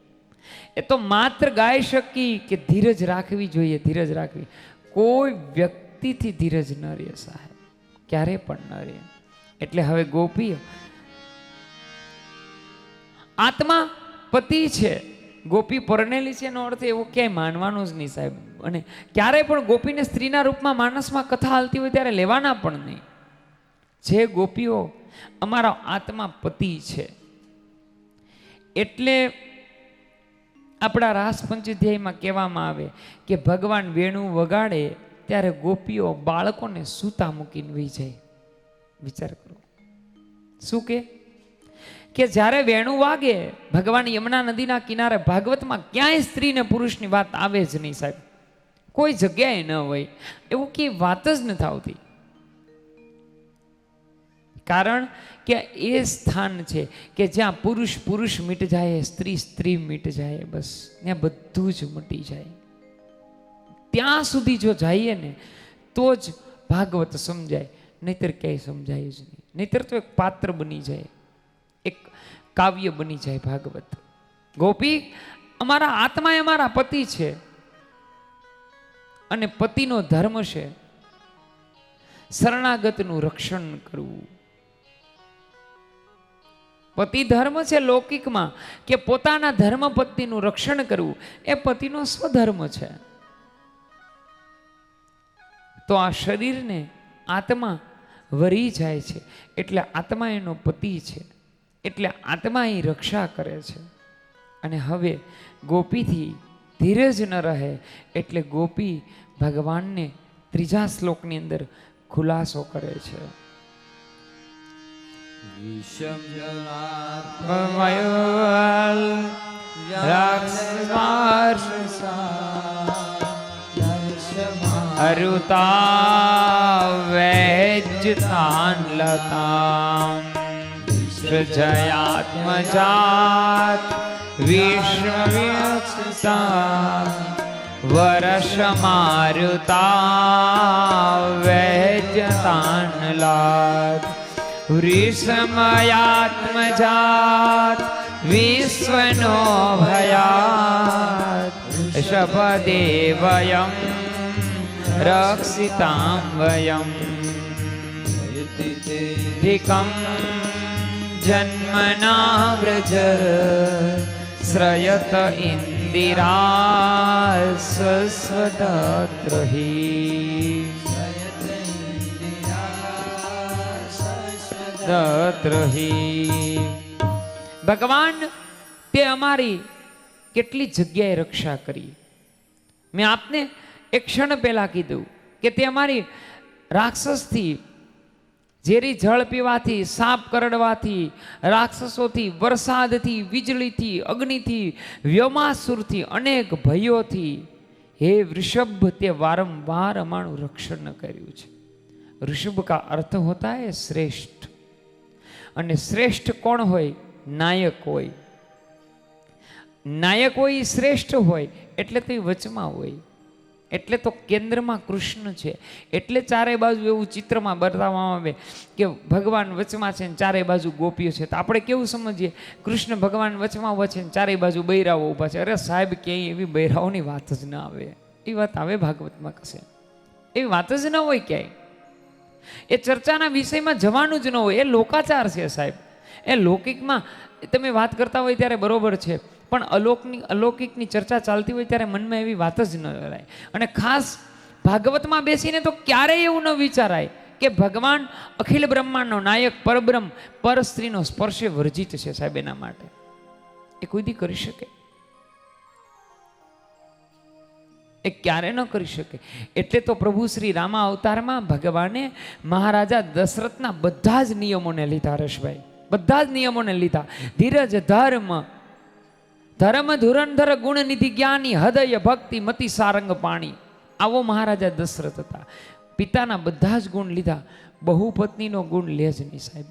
એ તો માત્ર ગાઈ શકી કે ધીરજ રાખવી જોઈએ, ધીરજ રાખવી. કોઈ વ્યક્તિથી ધીરજ ન રહે સાહેબ, ક્યારે પણ ન રહે. એટલે હવે ગોપી આત્મા પતિ છે, ગોપી પરણેલી છે, એનો અર્થ એવો ક્યાંય માનવાનું જ નહીં સાહેબ. અને ક્યારેય પણ ગોપીને સ્ત્રીના રૂપમાં માનસમાં કથા હાલતી હોય ત્યારે લેવાના પણ નહીં. જે ગોપીઓ અમારા આત્મા પતિ છે, એટલે આપણા રાસ પંચધ્યાયમાં કહેવામાં આવે કે ભગવાન વેણુ વગાડે ત્યારે ગોપીઓ બાળકોને સૂતા મૂકીને વહી જાય. વિચાર કરો, શું કે જ્યારે વેણુ વાગે, ભગવાન યમુના નદીના કિનારે, ભાગવતમાં ક્યાંય સ્ત્રી ને પુરુષની વાત આવે જ નહીં સાહેબ, કોઈ જગ્યાએ ન હોય, એવું કે વાત જ નથી આવતી. કારણ કે એ સ્થાન છે કે જ્યાં પુરુષ પુરુષ મીટ જાય, સ્ત્રી સ્ત્રી મીટ જાય, બસ ત્યાં બધું જ મટી જાય. ત્યાં સુધી જો જઈએ ને તો જ ભાગવત સમજાય, નહીતર ક્યાંય સમજાય જ નહીં. નહીતર તો એક પાત્ર બની જાય, એક કાવ્ય બની જાય ભાગવત. ગોપી અમારા આત્મા એ અમારા પતિ છે, અને પતિનો ધર્મ છે શરણાગતનું રક્ષણ કરવું. પતિ ધર્મ છે લૌકિકમાં કે પોતાના ધર્મ પત્નીનું રક્ષણ કરવું, એ પતિનો સ્વધર્મ છે. તો આ શરીરને આત્મા વરી જાય છે, એટલે આત્મા એનો પતિ છે, એટલે આત્મા એ રક્ષા કરે છે. અને હવે ગોપીથી ધીરજ ન રહે, એટલે ગોપી ભગવાનને 3જા શ્લોકની અંદર ખુલાસો કરે છે. અરુતા વૈજ્યતાન લતામ સૃજયાત્મજાત વિશ્વવ્યસ્તા વર્ષમારુતા વૈજ્યતાન લાત વૃષમયાત્મજાત વિશ્વનો ભયાત શપદે વયમ રક્ષિતામ વયમ ધિકમ જન્મના વ્રજ શ્રયત ઇન્દિરા સસ્વદત્રહી દત્રહી. ભગવાન તે અમારી કેટલી જગ્યાએ રક્ષા કરી. મેં આપને એક ક્ષણ પહેલા કીધું કે તે અમારી રાક્ષસથી, ઝેરી જળ પીવાથી, સાપ કરડવાથી, રાક્ષસોથી, વરસાદથી, વીજળીથી, અગ્નિથી, વ્યોમાસુરથી, અનેક ભયોથી હે વૃષભ, તે વારંવાર અમારું રક્ષણ કર્યું છે. ऋषभ का अर्थ होता है श्रेष्ठ, અને શ્રેષ્ઠ કોણ હોય? નાયક હોય. નાયક હોય શ્રેષ્ઠ હોય એટલે તો એ વચમાં હોય, એટલે તો કેન્દ્રમાં કૃષ્ણ છે. એટલે ચારે બાજુ એવું ચિત્રમાં બતાવવામાં આવે કે ભગવાન વચમાં છે ને ચારે બાજુ ગોપીઓ છે. તો આપણે કેવું સમજીએ? કૃષ્ણ ભગવાન વચમાં ઉભા છે ને ચારે બાજુ બૈરાઓ ઊભા છે. અરે સાહેબ, ક્યાંય એવી બૈરાઓની વાત જ ના આવે. એ વાત આવે ભાગવતમાં કશે? એવી વાત જ ન હોય ક્યાંય. એ ચર્ચાના વિષયમાં જવાનું જ ન હોય. એ લોકાચાર છે સાહેબ. એ લૌકિકમાં તમે વાત કરતા હોય ત્યારે બરોબર છે, પણ અલૌકિકની ચર્ચા ચાલતી હોય ત્યારે મનમાં એવી વાત જ ન કરાય. અને ખાસ ભાગવતમાં બેસીને તો ક્યારેય એવું ન વિચારાય કે ભગવાન અખિલ બ્રહ્માંડનો નાયક પરબ્રહ્મ પર સ્ત્રીનો સ્પર્શે વર્જિત છે સાહેબ. એના માટે એ કોઈ દી કરી શકે? એ ક્યારે ન કરી શકે. એટલે તો પ્રભુ શ્રી રામા અવતારમાં ભગવાને મહારાજા દશરથના બધા જ નિયમોને લીધા. હરેશભાઈ, બધા જ નિયમોને લીધા. ધીરજ, ધર્મ, ધર્મ ધુરંધર ગુણ નિધિ જ્ઞાની હૃદય ભક્તિ મતિ સારંગ પાણી. આવો મહારાજા દશરથ હતા. પિતાના બધા જ ગુણ લીધા. બહુપત્નીનો ગુણ લે જ નહીં સાહેબ.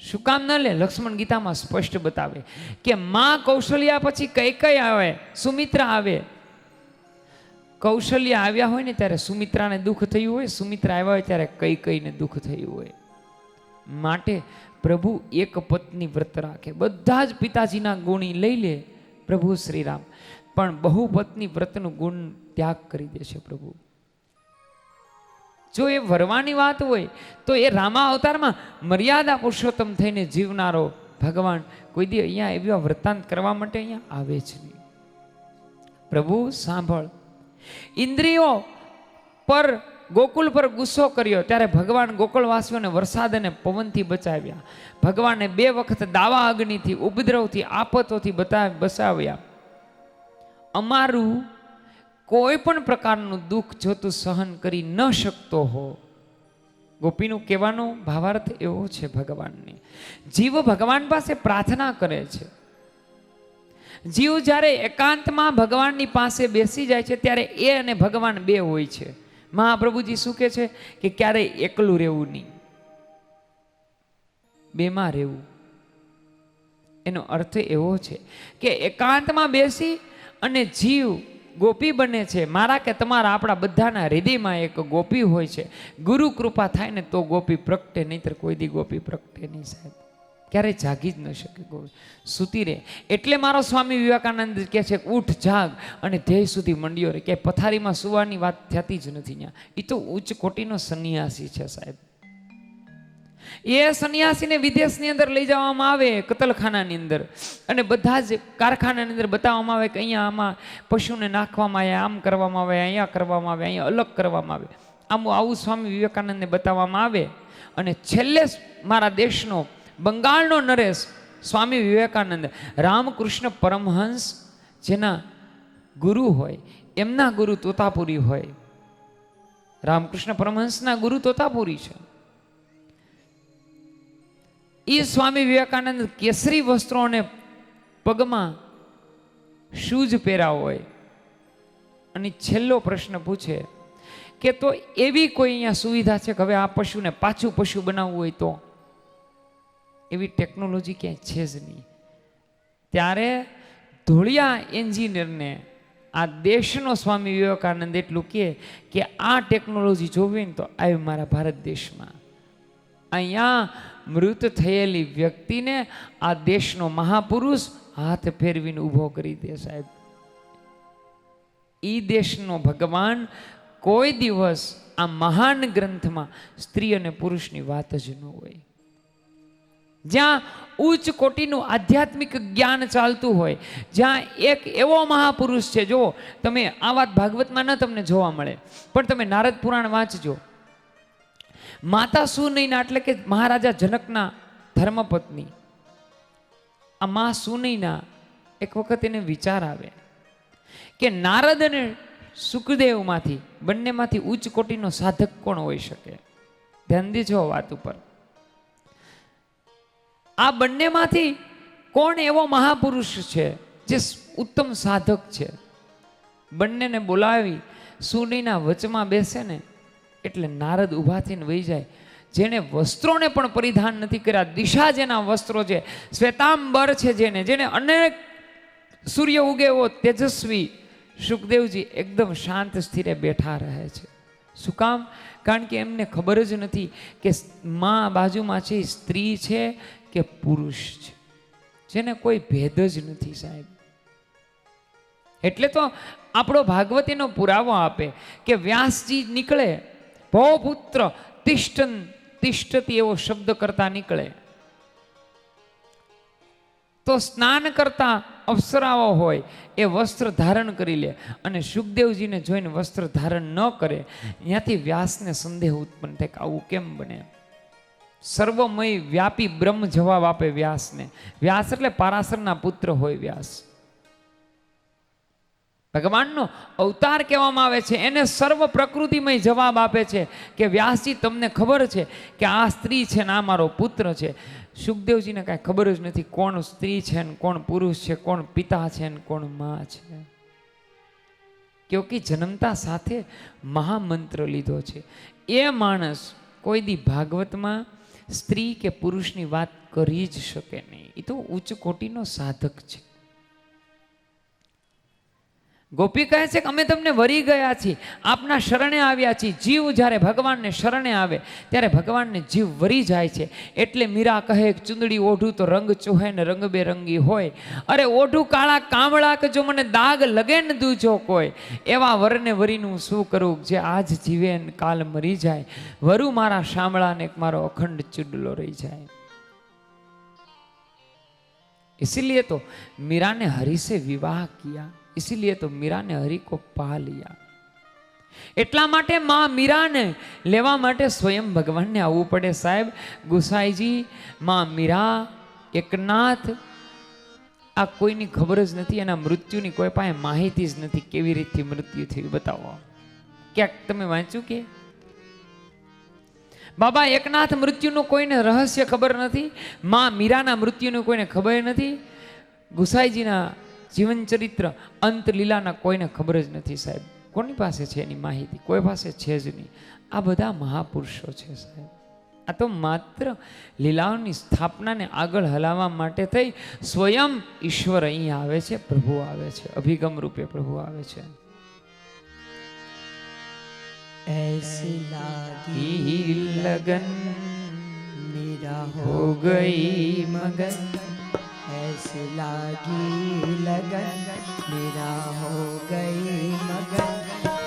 શું કામ ન લે? લક્ષ્મણ ગીતામાં સ્પષ્ટ બતાવે કે માં કૌશલ્યા પછી કઈ કઈ આવે, સુમિત્રા આવે. કૌશલ્યા આવ્યા હોય ને ત્યારે સુમિત્રાને દુઃખ થયું હોય, સુમિત્રા આવ્યા હોય ત્યારે કઈ કઈને દુઃખ થયું હોય. માટે પ્રભુ એક પત્ની વ્રત રાખે. બધા જ પિતાજીના ગુણી લઈ લે પ્રભુ શ્રીરામ, પણ બહુપત્ની વ્રતનું ગુણ ત્યાગ કરી દે છે પ્રભુ. જો એ વરવાની વાત હોય તો એ રામા અવતારમાં મર્યાદા પુરુષોત્તમ થઈને જીવનારો ભગવાન કોઈ દી અહીંયા એવા વૃત્તાંત કરવા માટે અહીંયા આવે જ નહીં. પ્રભુ સાંભળ, ઇન્દ્રિયો પર ગોકુલ પર ગુસ્સો કર્યો ત્યારે ભગવાન ગોકુળવાસીઓને વરસાદ અને પવનથી બચાવ્યા. ભગવાને 2 વખત દાવા અગ્નિથી, ઉપદ્રવથી, આફતોથી બચાવ્યા. અમારું કોઈ પણ પ્રકારનું દુઃખ જો તું સહન કરી ન શકતો હો. ગોપીનું કહેવાનો ભાવાર્થ એવો છે ભગવાનની. જીવ ભગવાન પાસે પ્રાર્થના કરે છે. જીવ જ્યારે એકાંતમાં ભગવાનની પાસે બેસી જાય છે ત્યારે એ અને ભગવાન 2 હોય છે. મહાપ્રભુજી શું કહે છે કે ક્યારેય એકલું રહેવું નહીં, 2માં રહેવું. એનો અર્થ એવો છે કે એકાંતમાં બેસી અને જીવ ગોપી બને છે. મારા કે તમારા આપણા બધાના હૃદયમાં એક ગોપી હોય છે. ગુરુ કૃપા થાય ને તો ગોપી પ્રગટે, નહીતર કોઈ દી ગોપી પ્રગટે નહીં સાહેબ. ક્યારેય જાગી જ ન શકે, સૂતી રહે. એટલે મારો સ્વામી વિવેકાનંદ કહે છે ઉઠ જાગ અને ધ્યેય સુધી મંડ્યો રહે. કે પથારીમાં સુવાની વાત થતી જ નથી ત્યાં. એ તો ઉચ્ચ કોટીનો સંન્યાસી છે સાહેબ. એ સંન્યાસીને વિદેશની અંદર લઈ જવામાં આવે, કતલખાનાની અંદર, અને બધા જ કારખાનાની અંદર બતાવવામાં આવે કે અહીંયા આમાં પશુને નાખવામાં આવે, આમ કરવામાં આવે, અહીંયા કરવામાં આવે, અહીંયા અલગ કરવામાં આવે. આવું સ્વામી વિવેકાનંદને બતાવવામાં આવે. અને છેલ્લે મારા દેશનો બંગાળનો નરેશ સ્વામી વિવેકાનંદ, રામકૃષ્ણ પરમહંસ જેના ગુરુ હોય, એમના ગુરુ તોતાપુરી હોય. રામકૃષ્ણ પરમહંસના ગુરુ તોતાપુરી છે. એ સ્વામી વિવેકાનંદ કેસરી વસ્ત્રો અને પગમાં શૂઝ પહેર્યા હોય અને છેલ્લો પ્રશ્ન પૂછે કે તો એવી કોઈ અહીંયા સુવિધા છે કે હવે આ પશુને પાછું પશુ બનાવવું હોય તો? એવી ટેકનોલોજી ક્યાંય છે જ નહીં. ત્યારે ધોળિયા એન્જિનિયરને આ દેશનો સ્વામી વિવેકાનંદ એટલું કહે કે આ ટેકનોલોજી જોવી ને તો આવી મારા ભારત દેશમાં. અહીંયા મૃત થયેલી વ્યક્તિને આ દેશનો મહાપુરુષ હાથ ફેરવીને ઊભો કરી દે સાહેબ. ઈ દેશનો ભગવાન કોઈ દિવસ આ મહાન ગ્રંથમાં સ્ત્રી અને પુરુષની વાત જ ન હોય. જ્યાં ઉચ્ચ કોટીનું આધ્યાત્મિક જ્ઞાન ચાલતું હોય, જ્યાં એક એવો મહાપુરુષ છે, જો તમે આ વાત ભાગવતમાં ન તમને જોવા મળે, પણ તમે નારદ પુરાણ વાંચજો. માતા સુનૈના એટલે કે મહારાજા જનકના ધર્મપત્ની, આ મા સુનૈના એક વખત એને વિચાર આવે કે નારદ અને સુખદેવમાંથી બંનેમાંથી ઉચ્ચ કોટીનો સાધક કોણ હોઈ શકે? ધ્યાન દેજો વાત ઉપર. આ બંનેમાંથી કોણ એવો મહાપુરુષ છે જે ઉત્તમ સાધક છે, બંનેને બોલાવી સૂર્યના વચમાં બેસે ને એટલે નારદ ઊભા થઈને વહી જાય. જેને વસ્ત્રોને પણ પરિધાન નથી કર્યા, દિશા જેના વસ્ત્રો છે, શ્વેતાંબર છે, જેને અનેક સૂર્ય ઉગે એવો તેજસ્વી સુખદેવજી એકદમ શાંત સ્થિરે બેઠા રહે છે. શું કામ? કારણ કે એમને ખબર જ નથી કે માં બાજુમાં છે સ્ત્રી છે કે પુરુષ છે, જેને કોઈ ભેદ જ નથી સાહેબ. એટલે તો આપણો ભાગવત એનો પુરાવો આપે કે વ્યાસજી નીકળે, ભૌપુત્ર તિષ્ઠન તિષ્ઠતી એવો શબ્દ કરતા નીકળે તો સ્નાન કરતા અપ્સરાઓ હોય એ વસ્ત્ર ધારણ કરી લે, અને સુખદેવજીને જોઈને વસ્ત્ર ધારણ ન કરે. ત્યાંથી વ્યાસને સંદેહ ઉત્પન્ન થાય કે આવું કેમ બને. સર્વમય વ્યાપી બ્રહ્મ જવાબ આપે વ્યાસને. વ્યાસ એટલે પારાશરના પુત્ર હોય વ્યાસ, ભગવાનનો અવતાર કહેવામાં આવે છે. એને સર્વ પ્રકૃતિમય જવાબ આપે છે કે વ્યાસજી તમને ખબર છે કે આ સ્ત્રી છે ને આ મારો પુત્ર છે. સુખદેવજીને કાંઈ ખબર જ નથી કોણ સ્ત્રી છે ને કોણ પુરુષ છે, કોણ પિતા છે ને કોણ માં છે. ક્યોંકિ જન્મતા સાથે મહામંત્ર લીધો છે. એ માણસ કોઈ દી ભાગવતમાં સ્ત્રી કે પુરુષની વાત કરી જ શકે નહીં. એ તો ઉચ્ચ કોટીનો સાધક છે. ગોપી કહે છે કે અમે તમને વરી ગયા છીએ, આપના શરણે આવ્યા છીએ. જીવ જ્યારે ભગવાનને શરણે આવે ત્યારે ભગવાનને જીવ વરી જાય છે. એટલે મીરા કહે ચુંદડી ઓઢું તો રંગ ચોહે ને રંગબેરંગી હોય. અરે ઓઢું કાળા કામળા કે જો મને દાગ લગે ને દૂજો કોઈ, એવા વરને વરીનું શું કરું જે આજ જીવે ને કાલ મરી જાય. વરુ મારા શામળા ને મારો અખંડ ચુડલો રહી જાય. इसीलिए तो मीरा ने हरि से विवाह किया, इसीलिए तो मीरा ने हरि को पा लिया. એટલા માટે માં મીરાને લેવા માટે સ્વયં ભગવાનને આવવું પડે સાહેબ. ગુસાઈજી, માં મીરા, એકનાથ, આ કોઈની ખબર જ નથી. એના મૃત્યુની કોઈ પાસે માહિતી જ નથી. કેવી રીતે મૃત્યુ થયું બતાવો. ક્યાંક તમે વાંચ્યું કે બાબા એકનાથ મૃત્યુનું કોઈને રહસ્ય ખબર નથી, માં મીરાના મૃત્યુનું કોઈને ખબર નથી, ગુસાઈજીના જીવન ચરિત્ર અંત લીલાના કોઈને ખબર જ નથી સાહેબ. કોની પાસે છે એની માહિતી? કોઈ પાસે છે જ નહીં. આ બધા મહાપુરુષો છે સાહેબ. આ તો માત્ર લીલાઓની સ્થાપનાને આગળ હલાવવા માટે થઈ સ્વયં ઈશ્વર અહીં આવે છે, પ્રભુ આવે છે, અભિગમ રૂપે પ્રભુ આવે છે. ऐसी लागी लगन मेरा हो गई मगन, ऐसी लागी लगन मेरा हो गई मगन.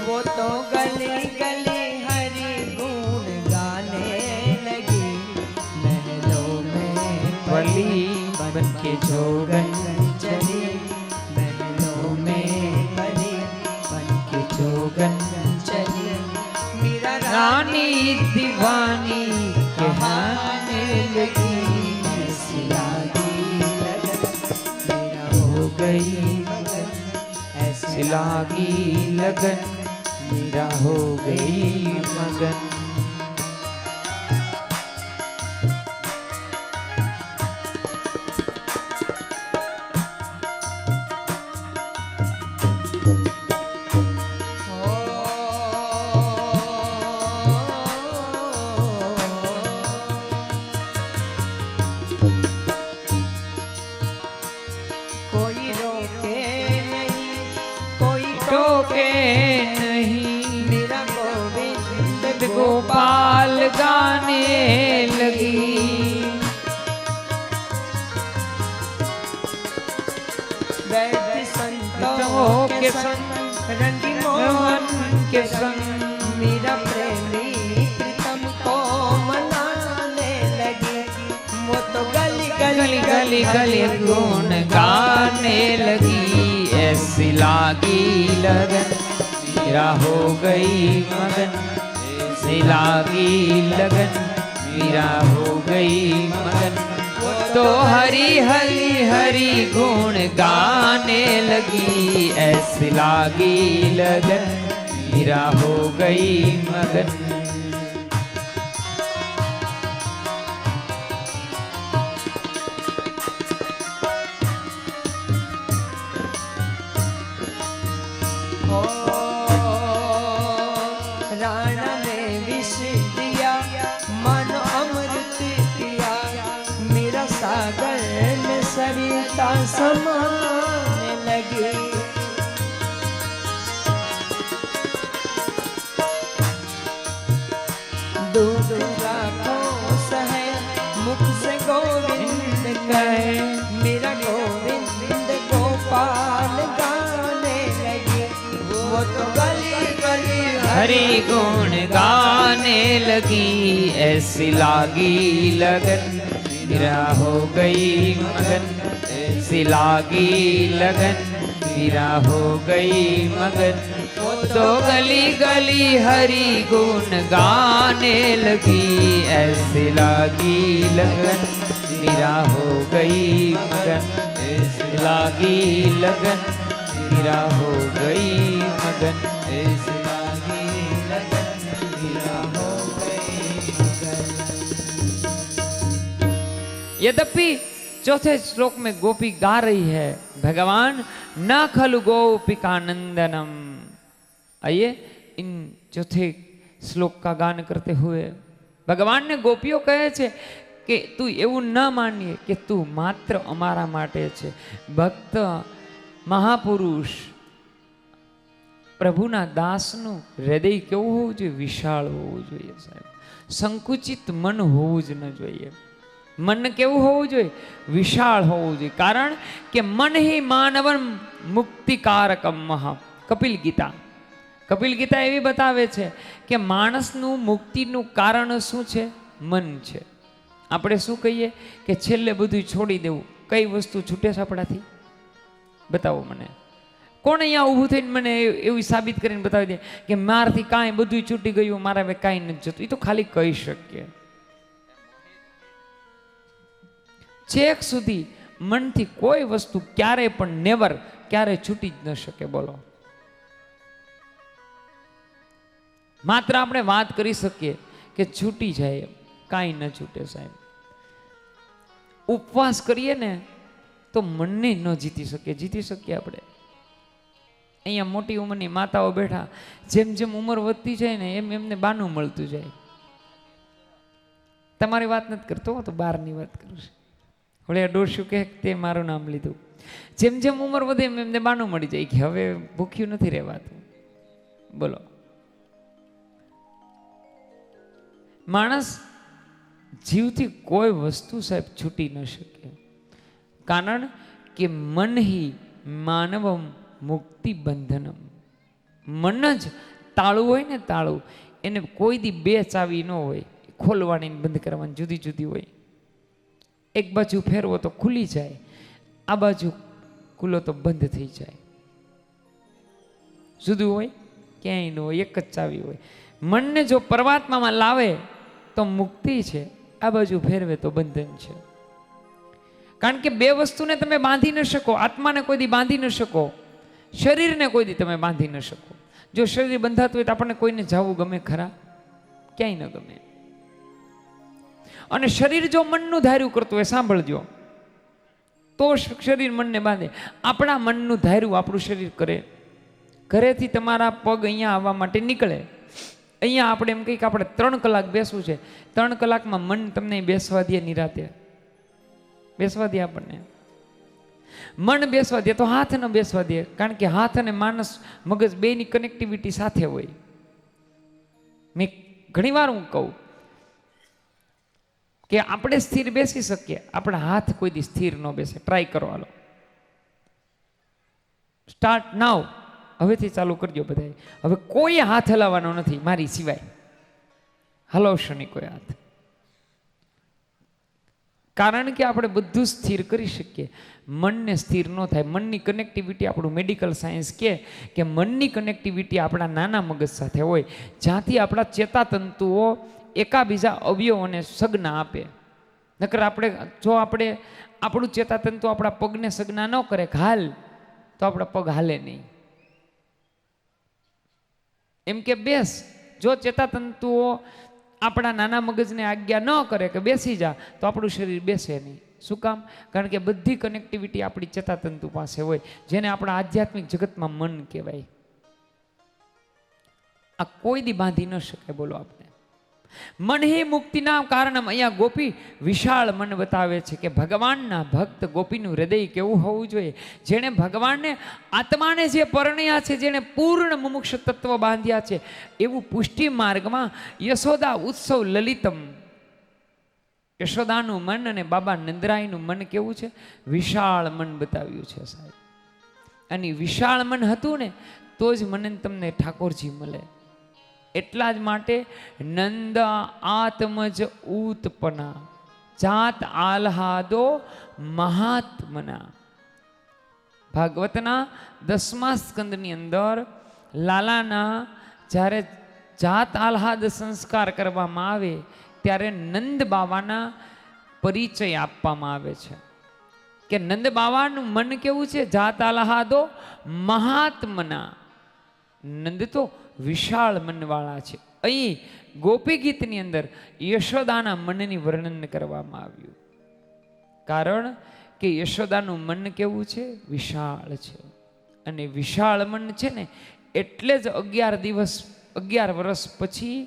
वो तो गली गली हरि गुण गाने लगी, महलों में बली बन के जोगन चली, महलों में बली बन के जोगन चली. मेरा रानी दीवानी कहने लगी, ऐसी लागी लगन मेरा हो गई मगन, ऐसी लागी लगन मेरा हो गई मगन. कोई रोके नहीं, कोई टोके नहीं, मेरा गोविंद गोपाल गाने लगी. बैठ संतों के संग रंगी मोहन के संग, मेरा प्रेमी प्रीतम को मनाने लगी. वो तो गली गली गली गली गुण गाने लगी. ऐसी लागी लगन मेरा हो गई मगन, ऐसी लागी लगन मेरा हो गई मगन. तो हरी हरी हरी गुण गाने लगी. ऐसी लागी लगन मेरा हो गई मगन. राणा ने विष दिया मानो अमृत पिया मेरा सागर में सरिता समाने लगी दूध राखो सहे मुख से गोविंद कहे मेरा गोविंद गोपाल गाने लगे वो तो गली गली हरि गुण गाने लगी ऐसी लागी लगन मेरा हो गई मगन ऐसी लागी लगन मेरा हो गई मगन तो गली गली हरि गुण गाने लगी ऐसी लागी लगन मेरा हो गई मगन ऐसी लागी लगन मेरा हो गई मगन ऐसी लागी लगन मेरा हो गई मगन। यद्यपि चौथे श्लोक में गोपी गा रही है भगवान न खलु गोपिका नंदनम। आइए इन चौथे श्लोक का गान करते हुए भगवान ने गोपियों कहे छे કે તું એવું ન માનીએ કે તું માત્ર અમારા માટે છે ભક્ત મહાપુરુષ પ્રભુના દાસનું હૃદય કેવું હોવું જોઈએ વિશાળ હોવું જોઈએ સાહેબ સંકુચિત મન હોવું જ ન જોઈએ મન કેવું હોવું જોઈએ વિશાળ હોવું જોઈએ કારણ કે મન હી માનવન મુક્તિકારકમ મહા કપિલ ગીતા એવી બતાવે છે કે માણસનું મુક્તિનું કારણ શું છે મન છે આપણે શું કહીએ કે છેલ્લે બધું છોડી દેવું કઈ વસ્તુ છૂટે છે આપણાથી બતાવો મને કોણ અહીંયા ઊભું થઈને મને એવું સાબિત કરીને બતાવી દે કે મારાથી કાંઈ બધું છૂટી ગયું મારા હવે કાંઈ નથી જતું એ તો ખાલી કહી શકીએ છેક સુધી મનથી કોઈ વસ્તુ ક્યારે પણ નેવર ક્યારે છૂટી જ ન શકે બોલો માત્ર આપણે વાત કરી શકીએ કે છૂટી જાય કાંઈ ન છૂટે સાહેબ ઉપવાસ કરીએ ને તો મનને ન જીતી શકીએ આપણે અહીંયા મોટી ઉંમરની માતાઓ બેઠા જેમ જેમ ઉંમર વધતી જાય ને એમ એમને બાનું મળતું જાય તમારી વાત નથી કરતો તો બહારની વાત કરું છું હવે ડોરશું કે તે મારું નામ લીધું જેમ જેમ ઉંમર વધે એમ એમને બાનું મળી જાય કે હવે ભૂખ્યું નથી રહેવાતું બોલો માણસ જીવથી કોઈ વસ્તુ સાહેબ છૂટી ન શકે કારણ કે મન હી માનવમ મુક્તિ બંધનમ મન જ તાળું હોય ને તાળું એને કોઈ દી બે ચાવી ન હોય ખોલવાની બંધ કરવાની જુદી જુદી હોય એક બાજુ ફેરવો તો ખુલી જાય આ બાજુ ખુલ્લો તો બંધ થઈ જાય જુદું હોય ક્યાંય ન હોય એક જ ચાવી હોય મનને જો પરમાત્મામાં લાવે તો મુક્તિ છે આ બાજુ ફેરવે તો બંધન છે કારણ કે બે વસ્તુને તમે બાંધી ન શકો આત્માને કોઈ દી બાંધી ન શકો શરીરને કોઈ દી તમે બાંધી ન શકો જો શરીર બંધાતું હોય તો આપણને કોઈને જવું ગમે ખરા ક્યાંય ન ગમે અને શરીર જો મનનું ધાર્યું કરતું હોય સાંભળજો તો શરીર મનને બાંધે આપણા મનનું ધાર્યું આપણું શરીર કરે ઘરેથી તમારા પગ અહીંયા આવવા માટે નીકળે અહીંયા આપણે એમ કહીએ કે આપણે 3 કલાક બેસવું છે 3 કલાકમાં મન તમને બેસવા દે નિરાતે બેસવા દે આપણને મન બેસવા દે તો હાથ ન બેસવા દે કારણ કે હાથ અને માનસ મગજ બેની કનેક્ટિવિટી સાથે હોય મેં ઘણીવાર હું કહું કે આપણે સ્થિર બેસી શકીએ આપણા હાથ કોઈ દી સ્થિર ન બેસે ટ્રાય કરો હાલો સ્ટાર્ટ નાવ હવેથી ચાલુ કરજો બધા હવે કોઈ હાથ હલાવવાનો નથી મારી સિવાય હલાવશો નહીં કોઈ હાથ કારણ કે આપણે બધું સ્થિર કરી શકીએ મનને સ્થિર ન થાય મનની કનેક્ટિવિટી આપણું મેડિકલ સાયન્સ કહે કે મનની કનેક્ટિવિટી આપણા નાના મગજ સાથે હોય જ્યાંથી આપણા ચેતાતંતુઓ એકાબીજા અવયવોને સગના આપે નકર આપણે જો આપણે આપણું ચેતાતંતુ આપણા પગને સગના ન કરે હાલ તો આપણા પગ હાલે નહીં એમ કે બેસ જો ચેતાતંતુઓ આપણા નાના મગજને આજ્ઞા ન કરે કે બેસી જા તો આપણું શરીર બેસે નહીં શું કામ કારણ કે બધી કનેક્ટિવિટી આપણી ચેતાતંતુ પાસે હોય જેને આપણા આધ્યાત્મિક જગતમાં મન કહેવાય આ કોઈ દી બાંધી ન શકે. બોલો આપણે મન હે મુક્તિના કારણ. અહીંયા ગોપી વિશાળ મન બતાવે છે કે ભગવાનના ભક્ત ગોપીનું હૃદય કેવું હોવું જોઈએ. જેણે ભગવાનને આત્માને જે પરણ્યા છે, જેણે પૂર્ણ મુમુક્ષ તત્વ બાંધ્યા છે, એવું પુષ્ટિ માર્ગમાં યશોદા ઉત્સવ લલિતમ. યશોદાનું મન અને બાબા નંદરાયનું મન કેવું છે? વિશાળ મન બતાવ્યું છે સાહેબ. અને વિશાળ મન હતું ને તો જ મને તમને ઠાકોરજી મળે. એટલા જ માટે નંદ આત્મજ ઉતપના જાત આલ્હાદો મહાત્મના. ભાગવતના 10મા સ્કંદની અંદર લાલાના જ્યારે જાત આલ્હાદ સંસ્કાર કરવામાં આવે ત્યારે નંદ બાવાના પરિચય આપવામાં આવે છે કે નંદ બાવાનું મન કેવું છે? જાત આલ્હાદો મહાત્મના. નંદ તો વિશાળ મનવાળા છે. અહીં ગોપી ગીતની અંદર યશોદાના મનની વર્ણન કરવામાં આવ્યું. કારણ કે યશોદાનું મન કેવું છે? વિશાળ છે. અને વિશાળ મન છે ને એટલે જ 11 વર્ષ પછી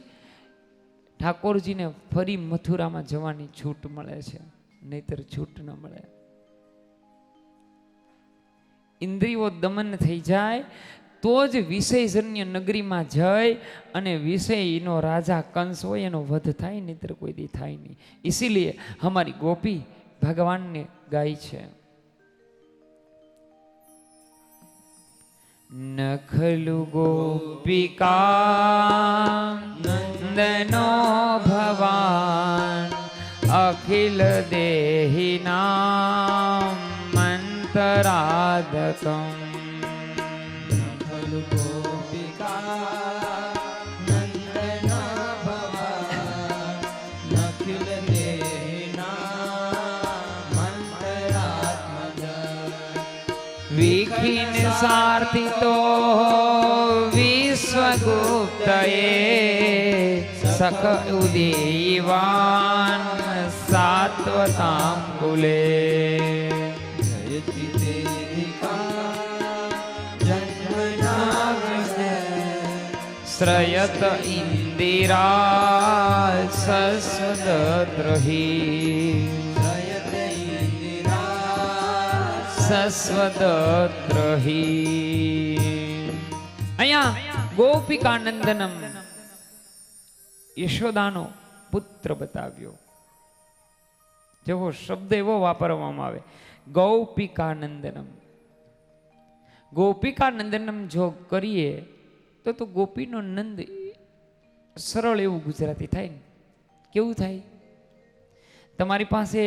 ઠાકોરજીને ફરી મથુરામાં જવાની છૂટ મળે છે, નહીતર છૂટ ન મળે. ઇન્દ્રિયો દમન થઈ જાય તો જ વિષયજન્ય નગરીમાં જઈ અને વિષયનો રાજા કંસ હોય એનો વધ થાય, નહીતર કોઈ દી થાય નહીં. ઇસીલિए हमारी गोपी भगवान ने गाई છે નખલુ ગોપિકા નંદનો ભવાન અખિલ દેહિનામ મંતરાદકમ. વિખિન સારથી તો વિશ્વગુપ્તએ સખ ઉદીવાન સાત્વતાંબુલે. શ્રયત ઇન્દિરા સસ્વદ્રહી સસ્વદ્રહી. અહીંયા ગોપિકા નંદનમ યશોદાનો પુત્ર બતાવ્યો. જેવો શબ્દ એવો વાપરવામાં આવે ગૌપિકા નંદનમ. ગોપિકા નંદનમ જો કરીએ તો ગોપીનો નંદ સરળ એવું ગુજરાતી થાય ને. કેવું થાય? તમારી પાસે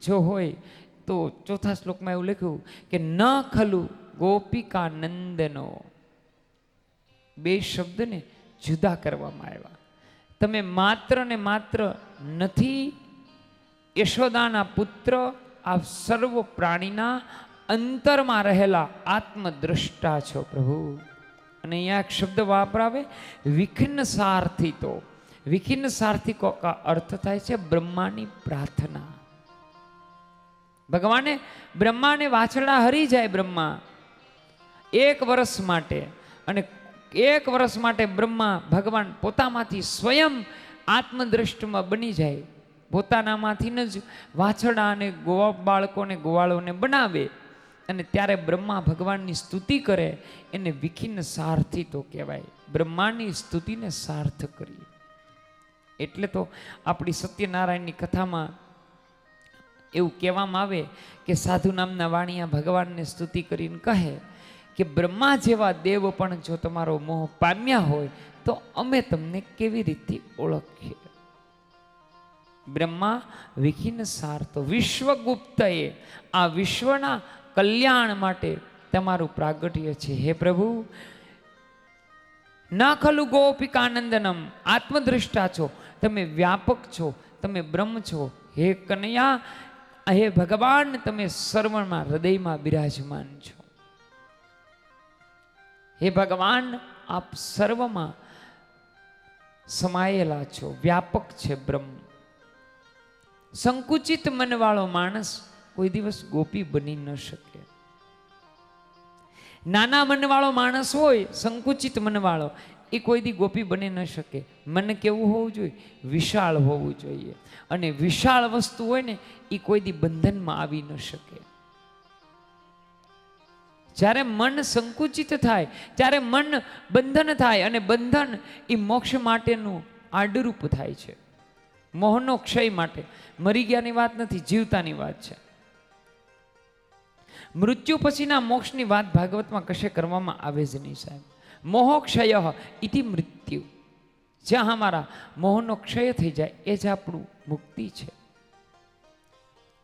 જો હોય તો ચોથા શ્લોકમાં એવું લખ્યું કે ન ખલુ ગોપિકા નંદનો. બે શબ્દને જુદા કરવામાં આવ્યા. તમે માત્ર ને માત્ર નથી યશોદાના પુત્ર, આ સર્વ પ્રાણીના અંતરમાં રહેલા આત્મદ્રષ્ટા છો પ્રભુ. અને અહીંયા એક શબ્દ વાપરાવે વિખિન્ન સારથી. તો વિખિન્ન સારથી કો કા અર્થ થાય છે બ્રહ્માની પ્રાર્થના. ભગવાને બ્રહ્માને વાછરડા હરી જાય બ્રહ્મા 1 વર્ષ માટે, અને 1 વર્ષ માટે બ્રહ્મા ભગવાન પોતામાંથી સ્વયં આત્મદ્રષ્ટમાં બની જાય, પોતાનામાંથી જ વાછરડા અને બાળકોને ગોવાળોને બનાવે, અને ત્યારે બ્રહ્મા ભગવાનની સ્તુતિ કરે. એને વિખિન્ન સારથી તો કહેવાય. બ્રહ્માની સ્તુતિને સાર્થ કરી. એટલે તો આપણી સત્યનારાયણની કથામાં એવું કહેવામાં આવે કે સાધુ નામના વાણિયા ભગવાનને સ્તુતિ કરીને કહે કે બ્રહ્મા જેવા દેવ પણ જો તમારો મોહ પામ્યા હોય તો અમે તમને કેવી રીતે ઓળખીએ. બ્રહ્મા વિખિન્ન સાર્થ વિશ્વગુપ્તએ આ વિશ્વના કલ્યાણ માટે તમારું પ્રાગટ્ય છે. હે પ્રભુ, ના ખલુ ગોપિકાનંદનમ. આત્મદ્રષ્ટા છો તમે, વ્યાપક છો તમે, બ્રહ્મ છો. હે કનૈયા, હે ભગવાન, તમે સર્વમાં હૃદયમાં બિરાજમાન છો. હે ભગવાન, આપ સર્વમાં સમાયેલા છો, વ્યાપક છે બ્રહ્મ. સંકુચિત મનવાળો માણસ કોઈ દિવસ ગોપી બની ન શકે. નાના મનવાળો માણસ હોય, સંકુચિત મનવાળો, એ કોઈ દી ગોપી બની ન શકે. મન કેવું હોવું જોઈએ? વિશાળ હોવું જોઈએ. અને વિશાળ વસ્તુ હોય ને એ કોઈ દી બંધનમાં આવી ન શકે. જ્યારે મન સંકુચિત થાય, જ્યારે મન બંધન થાય, અને બંધન એ મોક્ષ માટેનું આડરૂપ થાય છે. મોહનો ક્ષય માટે. મરી ગયાની વાત નથી, જીવતાની વાત છે. મૃત્યુ પછીના મોક્ષની વાત ભાગવતમાં કશે કરવામાં આવે જ નહીં સાહેબ. મોહક્ષય ઇતિ મૃત્યુ. જ્યાં અમારા મોહનો ક્ષય થઈ જાય એ જ આપણું મુક્તિ છે.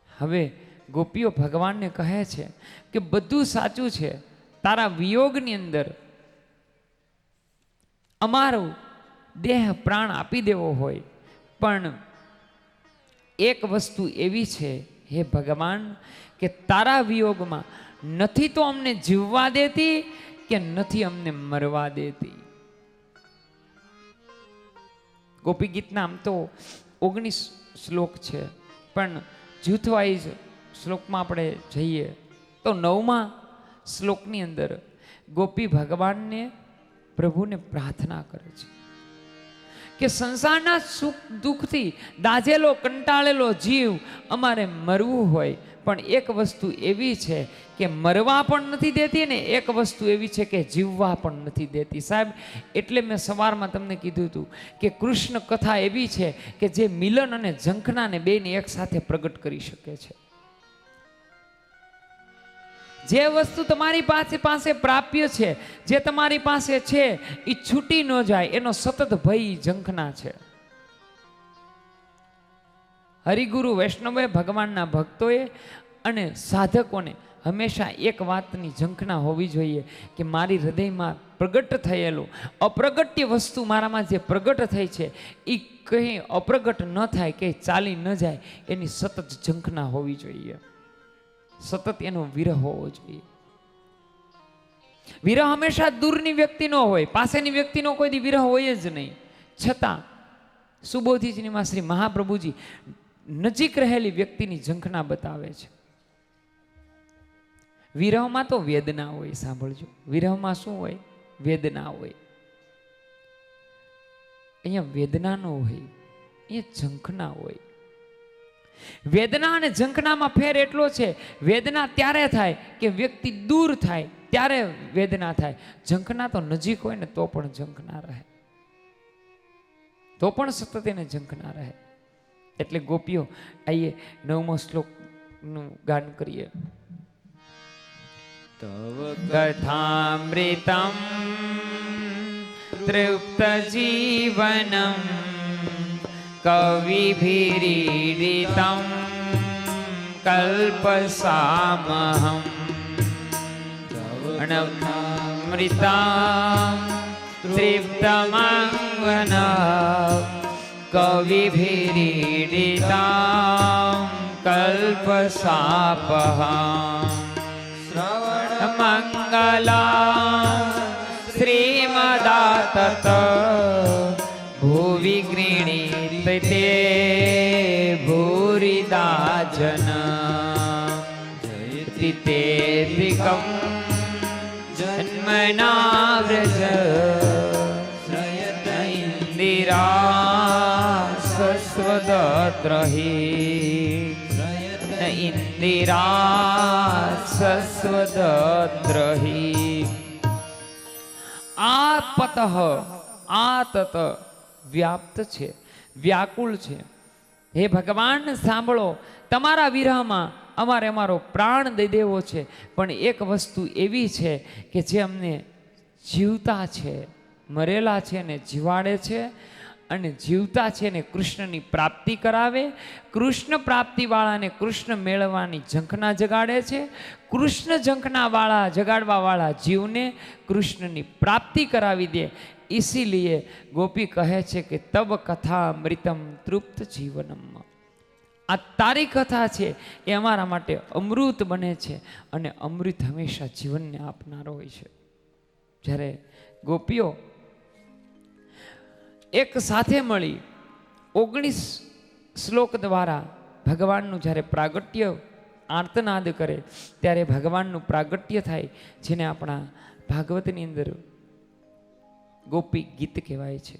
હવે ગોપીઓ ભગવાનને કહે છે કે બધું સાચું છે, તારા વિયોગની અંદર અમારો દેહ પ્રાણ આપી દેવો હોય, પણ એક વસ્તુ એવી છે હે ભગવાન કે તારા વિયોગમાં નથી તો અમને જીવવા દેતી કે નથી અમને મરવા દેતી. ગોપી ગીતના આમ તો 19 શ્લોક છે, પણ જૂથ વાઇઝ શ્લોકમાં આપણે જઈએ તો 9મા શ્લોકની અંદર ગોપી ભગવાનને પ્રભુને પ્રાર્થના કરે છે કે સંસારના સુખ દુઃખથી દાઝેલો કંટાળેલો જીવ અમારે મરવું હોય, પણ એક વસ્તુ એવી છે કે મરવા પણ નથી દેતી ને એક વસ્તુ એવી છે કે જીવવા પણ નથી દેતી. સાહેબ, એટલે મેં સવારમાં તમને કીધું હતું કે કૃષ્ણ કથા એવી છે કે જે મિલન અને ઝંખનાને બેને એક સાથે પ્રગટ કરી શકે છે. જે વસ્તુ તમારી પાસે પ્રાપ્ય છે, જે તમારી પાસે છે એ છૂટી ન જાય, એનો સતત ભય ઝંખના છે. હરિગુરુ વૈષ્ણવે, ભગવાનના ભક્તોએ અને સાધકોને હંમેશા એક વાતની ઝંખના હોવી જોઈએ કે મારી હૃદયમાં પ્રગટ થયેલું અપ્રગટ્ય વસ્તુ મારામાં જે પ્રગટ થઈ છે એ કંઈ અપ્રગટ ન થાય, કે ચાલી ન જાય, એની સતત ઝંખના હોવી જોઈએ. સતત એનો વિરહ હોવો જોઈએ. વિરહ હંમેશા દૂરની વ્યક્તિનો હોય, પાસેની વ્યક્તિનો કોઈ દી વિરહ હોય જ નહીં. છતાં સુબોધિજીમાં શ્રી મહાપ્રભુજી નજીક રહેલી વ્યક્તિની ઝંખના બતાવે છે. વિરહમાં તો વેદના હોય. સાંભળજો, વિરહમાં શું હોય? વેદના હોય. અહીંયા વેદના ન હોય, અહીંયા ઝંખના હોય. વેદના અને ઝંખનામાં ફેર એટલો છે, વેદના ત્યારે થાય કે વ્યક્તિ દૂર થાય ત્યારે વેદના થાય. ઝંખના તો નજીક હોય ને તો પણ ઝંખના રહે, તો પણ સતત એને ઝંખના રહે. એટલે ગોપીઓ, આઈએ 9મો શ્લોકનું ગાન કરીએ. તવ કથામૃતમ તૃપ્ત જીવનમ કવિભીરીડિતમ કલ્પસામહમ અનમૃતમ તૃપ્તમંગન કવિભીરીડિતમ કલ્પસાપહમ મંગલા શ્રીમદાતત ભુવિ ગૃણીત તે ભૂરિદા જન જયતિ તે દિકમ જન્મના વ્રજ શ્રયત ઇન્દિરા સસ્વદત્રહી ઇન્દિરા સસ્વદત્રહી આપતઃ આતત વ્યાપ્ત છે, વ્યાકુળ છે. હે ભગવાન સાંભળો, તમારા વિરહમાં અમારે અમારો પ્રાણ દઈ દેવો છે, પણ એક વસ્તુ એવી છે કે જે અમને જીવતા છે, મરેલા છે ને જીવાડે છે, અને જીવતા છે ને કૃષ્ણની પ્રાપ્તિ કરાવે. કૃષ્ણ પ્રાપ્તિવાળાને કૃષ્ણ મેળવવાની ઝંખના જગાડે છે. કૃષ્ણ ઝંખનાવાળા જગાડવાવાળા જીવને કૃષ્ણની પ્રાપ્તિ કરાવી દે. ઇસીલિए ગોપી કહે છે કે તબ કથા અમૃતમ તૃપ્ત જીવનમ. આ તારી કથા છે એ અમારા માટે અમૃત બને છે, અને અમૃત હંમેશા જીવનને આપનારો હોય છે. જ્યારે ગોપીઓ એક સાથે મળી 19 શ્લોક દ્વારા ભગવાનનું જ્યારે પ્રાગટ્ય આર્તનાદ કરે ત્યારે ભગવાનનું પ્રાગટ્ય થાય, જેને આપણા ભાગવતની અંદર ગોપી ગીત કહેવાય છે.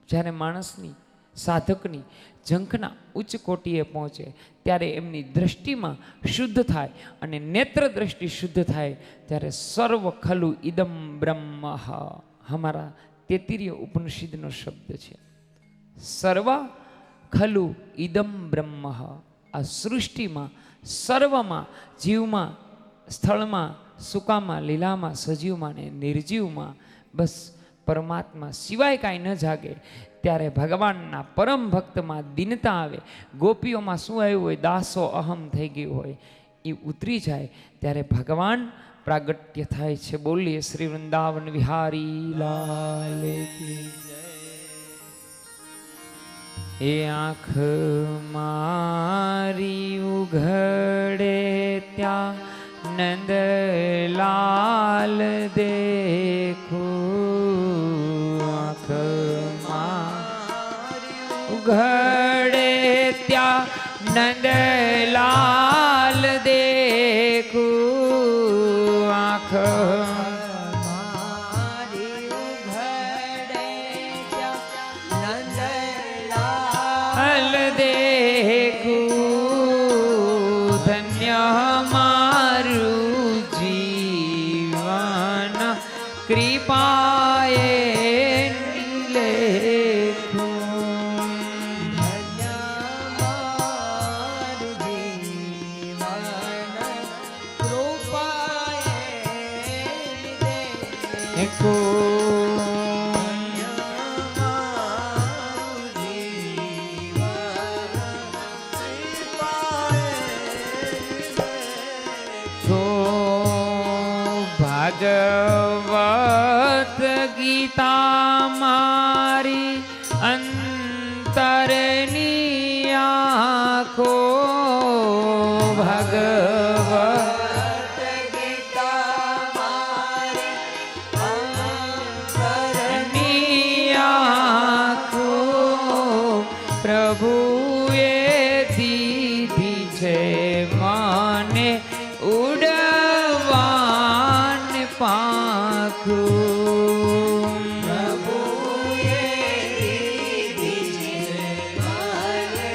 જ્યારે માણસની સાધકની ઝંખના ઉચ્ચ કોટીએ પહોંચે ત્યારે એમની દ્રષ્ટિમાં શુદ્ધ થાય અને નેત્ર દ્રષ્ટિ શુદ્ધ થાય ત્યારે સર્વ ખલુ ઇદમ બ્રહ્મ. હમારા 33 ઉપનિષદનો શબ્દ છે. સર્વ ખલુ ઇદમ બ્રહ્મ. આ સૃષ્ટિમાં સર્વમાં, જીવમાં, સ્થળમાં, સુકામાં, લીલામાં, સજીવમાં ને નિર્જીવમાં બસ પરમાત્મા સિવાય કાંઈ ન જાગે. ત્યારે ભગવાનના પરમ ભક્તમાં દીનતા આવે. ગોપીઓમાં શું આવ્યું હોય? દાસો અહમ થઈ ગયું હોય, એ ઉતરી જાય ત્યારે ભગવાન પ્રાગટ્ય થાય છે. બોલીએ શ્રી વૃંદાવન વિહારી લાલ કી જય. એ આંખ મારી ઉઘડે ત્યાં નંદલાલ દેખું. આંખ ઉઘડે ત્યાં નંદલાલ દેખું. આંખ કૃપાએ લેખું. ભાગવત ગીતા મારી અંતરની આંખો. ભગવત ગીતા મારી અંતરની આંખો. પ્રભુએ દીધી છે મને ઉડવાન પાંખું. પ્રભુએ દીધી છે મને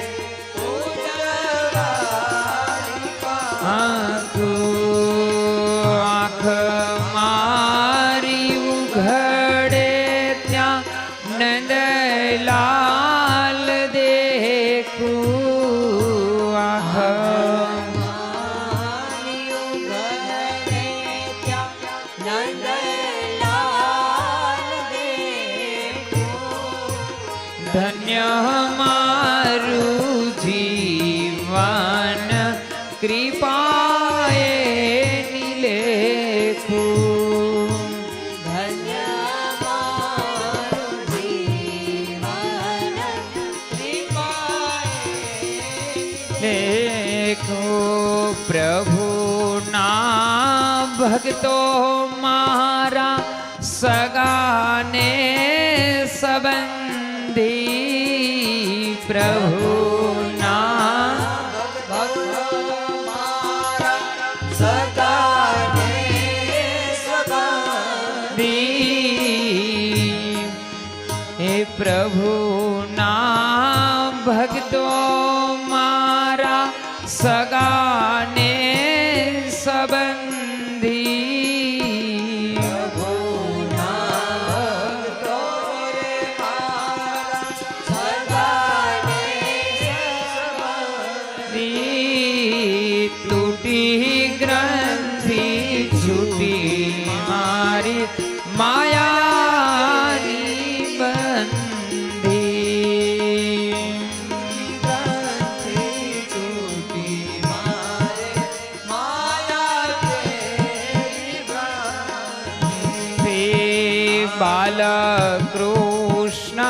ઉડવાન પાંખું. આંખ મારી ઉઘડે ત્યાં નંદલાલ દેખું. આંખ ધન્ય મારું જીવન કૃપાએ નિલેખું. ધન્ય મારું જીવન કૃપાએ લેખું. પ્રભુના ભક્તો મારા સગાને સંબંધી. પ્રભુના ભક્તો મારા સગાને સંબંધી. હે પ્રભુના ભક્તો મારા સગાને સંબંધી. તૂટી ગ્રંથિ છૂટી મારી માયાની બંધી. ગ્રંથિ છૂટી મારી માયાની બંધી. બાલકૃષ્ણ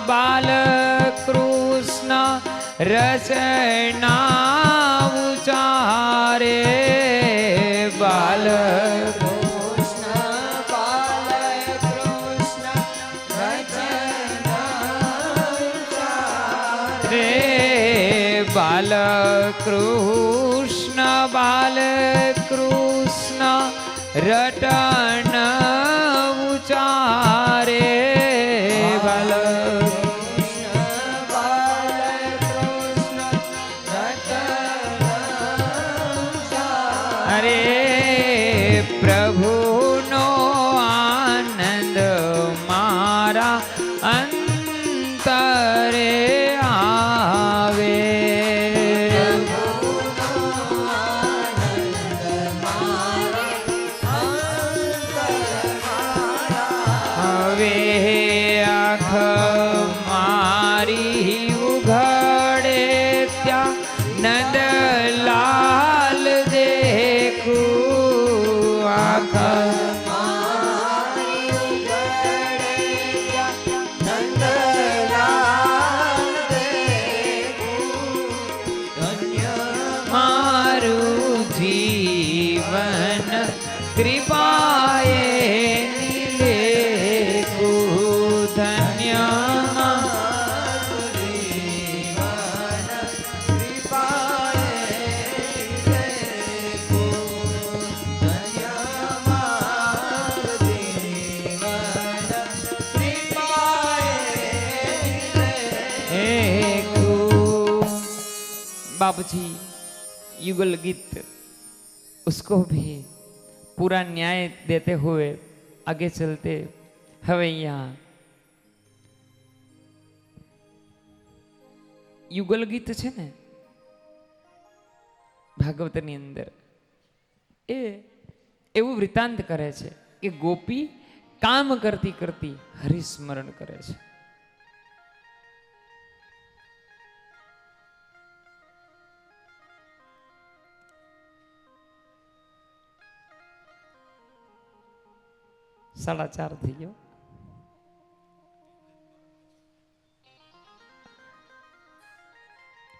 બાલકૃષ્ણ રચના ઉચારે. બાલકૃષ્ણ બાલકૃષ્ણ રચના ઉચારે. બાલકૃષ્ણ બાલકૃષ્ણ રટન ઉચારે. અંતરે આવે હવે આંખ મારી ઉઘાડે ત્યાં નંદલાલ દેખું આંખ મારું જીવન કૃપાએ નિલેખું ધન્ય बाबूजी युगल गीत उसको भी पूरा न्याय देते हुए आगे चलते हवे यहाँ युगल गीत छे ने भागवतनी अंदर એવું વૃત્તાંત કરે છે કે ગોપી કામ કરતી કરતી હરિસ્મરણ કરે છે. साढ़ा 4 થઈ ગયો.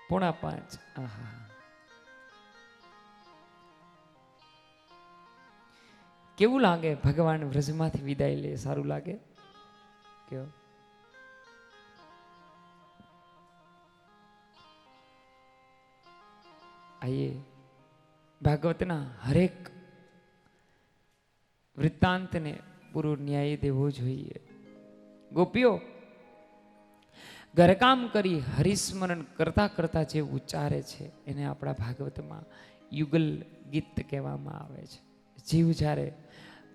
પોણા 5. આહા કેવું લાગે ભગવાન વ્રજમાંથી વિદાય લે? સારું લાગે? કેવું? આઈએ ભાગવતના હરેક વૃત્તાંતને પૂરો ન્યાય દેવો જોઈએ. ગોપીઓ ઘરકામ કરી હરિસ્મરણ કરતા કરતા જે ઉચ્ચારે છે એને આપણા ભાગવતમાં યુગલ ગીત કહેવામાં આવે છે. જીવ જ્યારે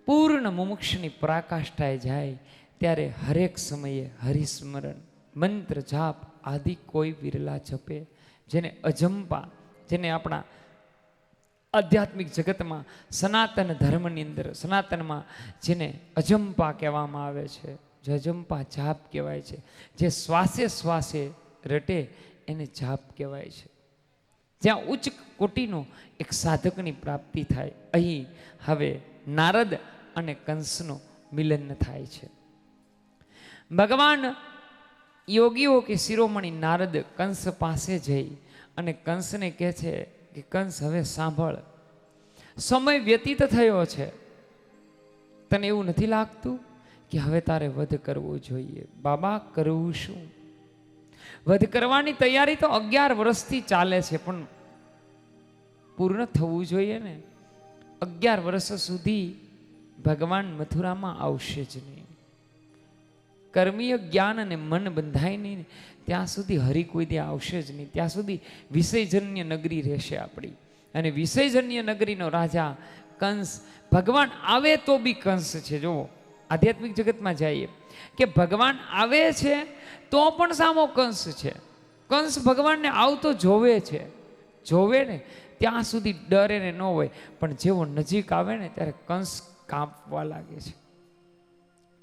પૂર્ણ મુમુક્ષની પરાકાષ્ઠાએ જાય ત્યારે હરેક સમયે હરિસ્મરણ મંત્ર જાપ આદિ કોઈ વિરલા જપે, જેને અજંપા, જેને આપણા આધ્યાત્મિક જગતમાં સનાતન ધર્મની અંદર સનાતનમાં જેને અજંપા કહેવામાં આવે છે, જે અજંપા જાપ કહેવાય છે, જે શ્વાસે શ્વાસે રટે એને જાપ કહેવાય છે. જ્યાં ઉચ્ચ કોટીનો એક સાધકની પ્રાપ્તિ થાય. અહીં હવે નારદ અને કંસનો મિલન થાય છે. ભગવાન યોગીઓ કે શિરોમણી નારદ કંસ પાસે જઈ અને કંસને કહે છે કે કંસ હવે સાંભળ, સમય વ્યતીત થયો છે, તને એવું નથી લાગતું કે હવે તારે વધ કરવો જોઈએ? બાબા કરવું શું? વધ કરવાની તૈયારી તો 11 વર્ષથી ચાલે છે, પણ પૂર્ણ થવું જોઈએ ને. 11 વર્ષ સુધી ભગવાન મથુરામાં આવશે જ નહીં. કર્મીય જ્ઞાન અને મન બંધાય નહીં ત્યાં સુધી હરિ કોઈ દે આવશે જ નહીં. ત્યાં સુધી વિષયજન્ય નગરી રહેશે આપણી. અને વિષયજન્ય નગરીનો રાજા કંસ, ભગવાન આવે તો બી કંસ છે. જો આધ્યાત્મિક જગતમાં જઈએ કે ભગવાન આવે છે તો પણ સામો કંસ છે. કંસ ભગવાનને આવતો જોવે છે, જોવે ને ત્યાં સુધી ડરે ને ન હોય, પણ જેવો નજીક આવે ને ત્યારે કંસ કાંપવા લાગે છે.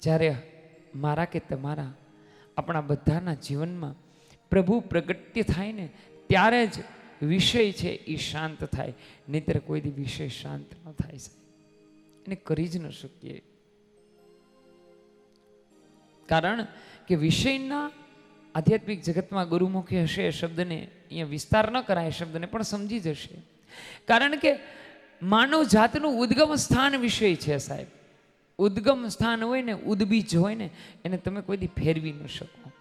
જ્યારે મારા કે તમારા આપણા બધાના જીવનમાં પ્રભુ પ્રગટ્ય થાય ને ત્યારે જ વિષય છે એ શાંત થાય, નહીતર કોઈ દી વિષય શાંત ન થાય. એને કરી જ ન શકીએ, કારણ કે વિષયના આધ્યાત્મિક જગતમાં ગુરુમુખી હશે એ શબ્દને અહીંયા વિસ્તાર ન કરાય, શબ્દને પણ સમજી જશે. કારણ કે માનવ જાતનું ઉદ્ગમ સ્થાન વિષય છે સાહેબ. ઉદ્ગમ સ્થાન હોય ને, ઉદ્બીજ હોય ને, એને તમે કોઈ દી ફેરવી ન શકો.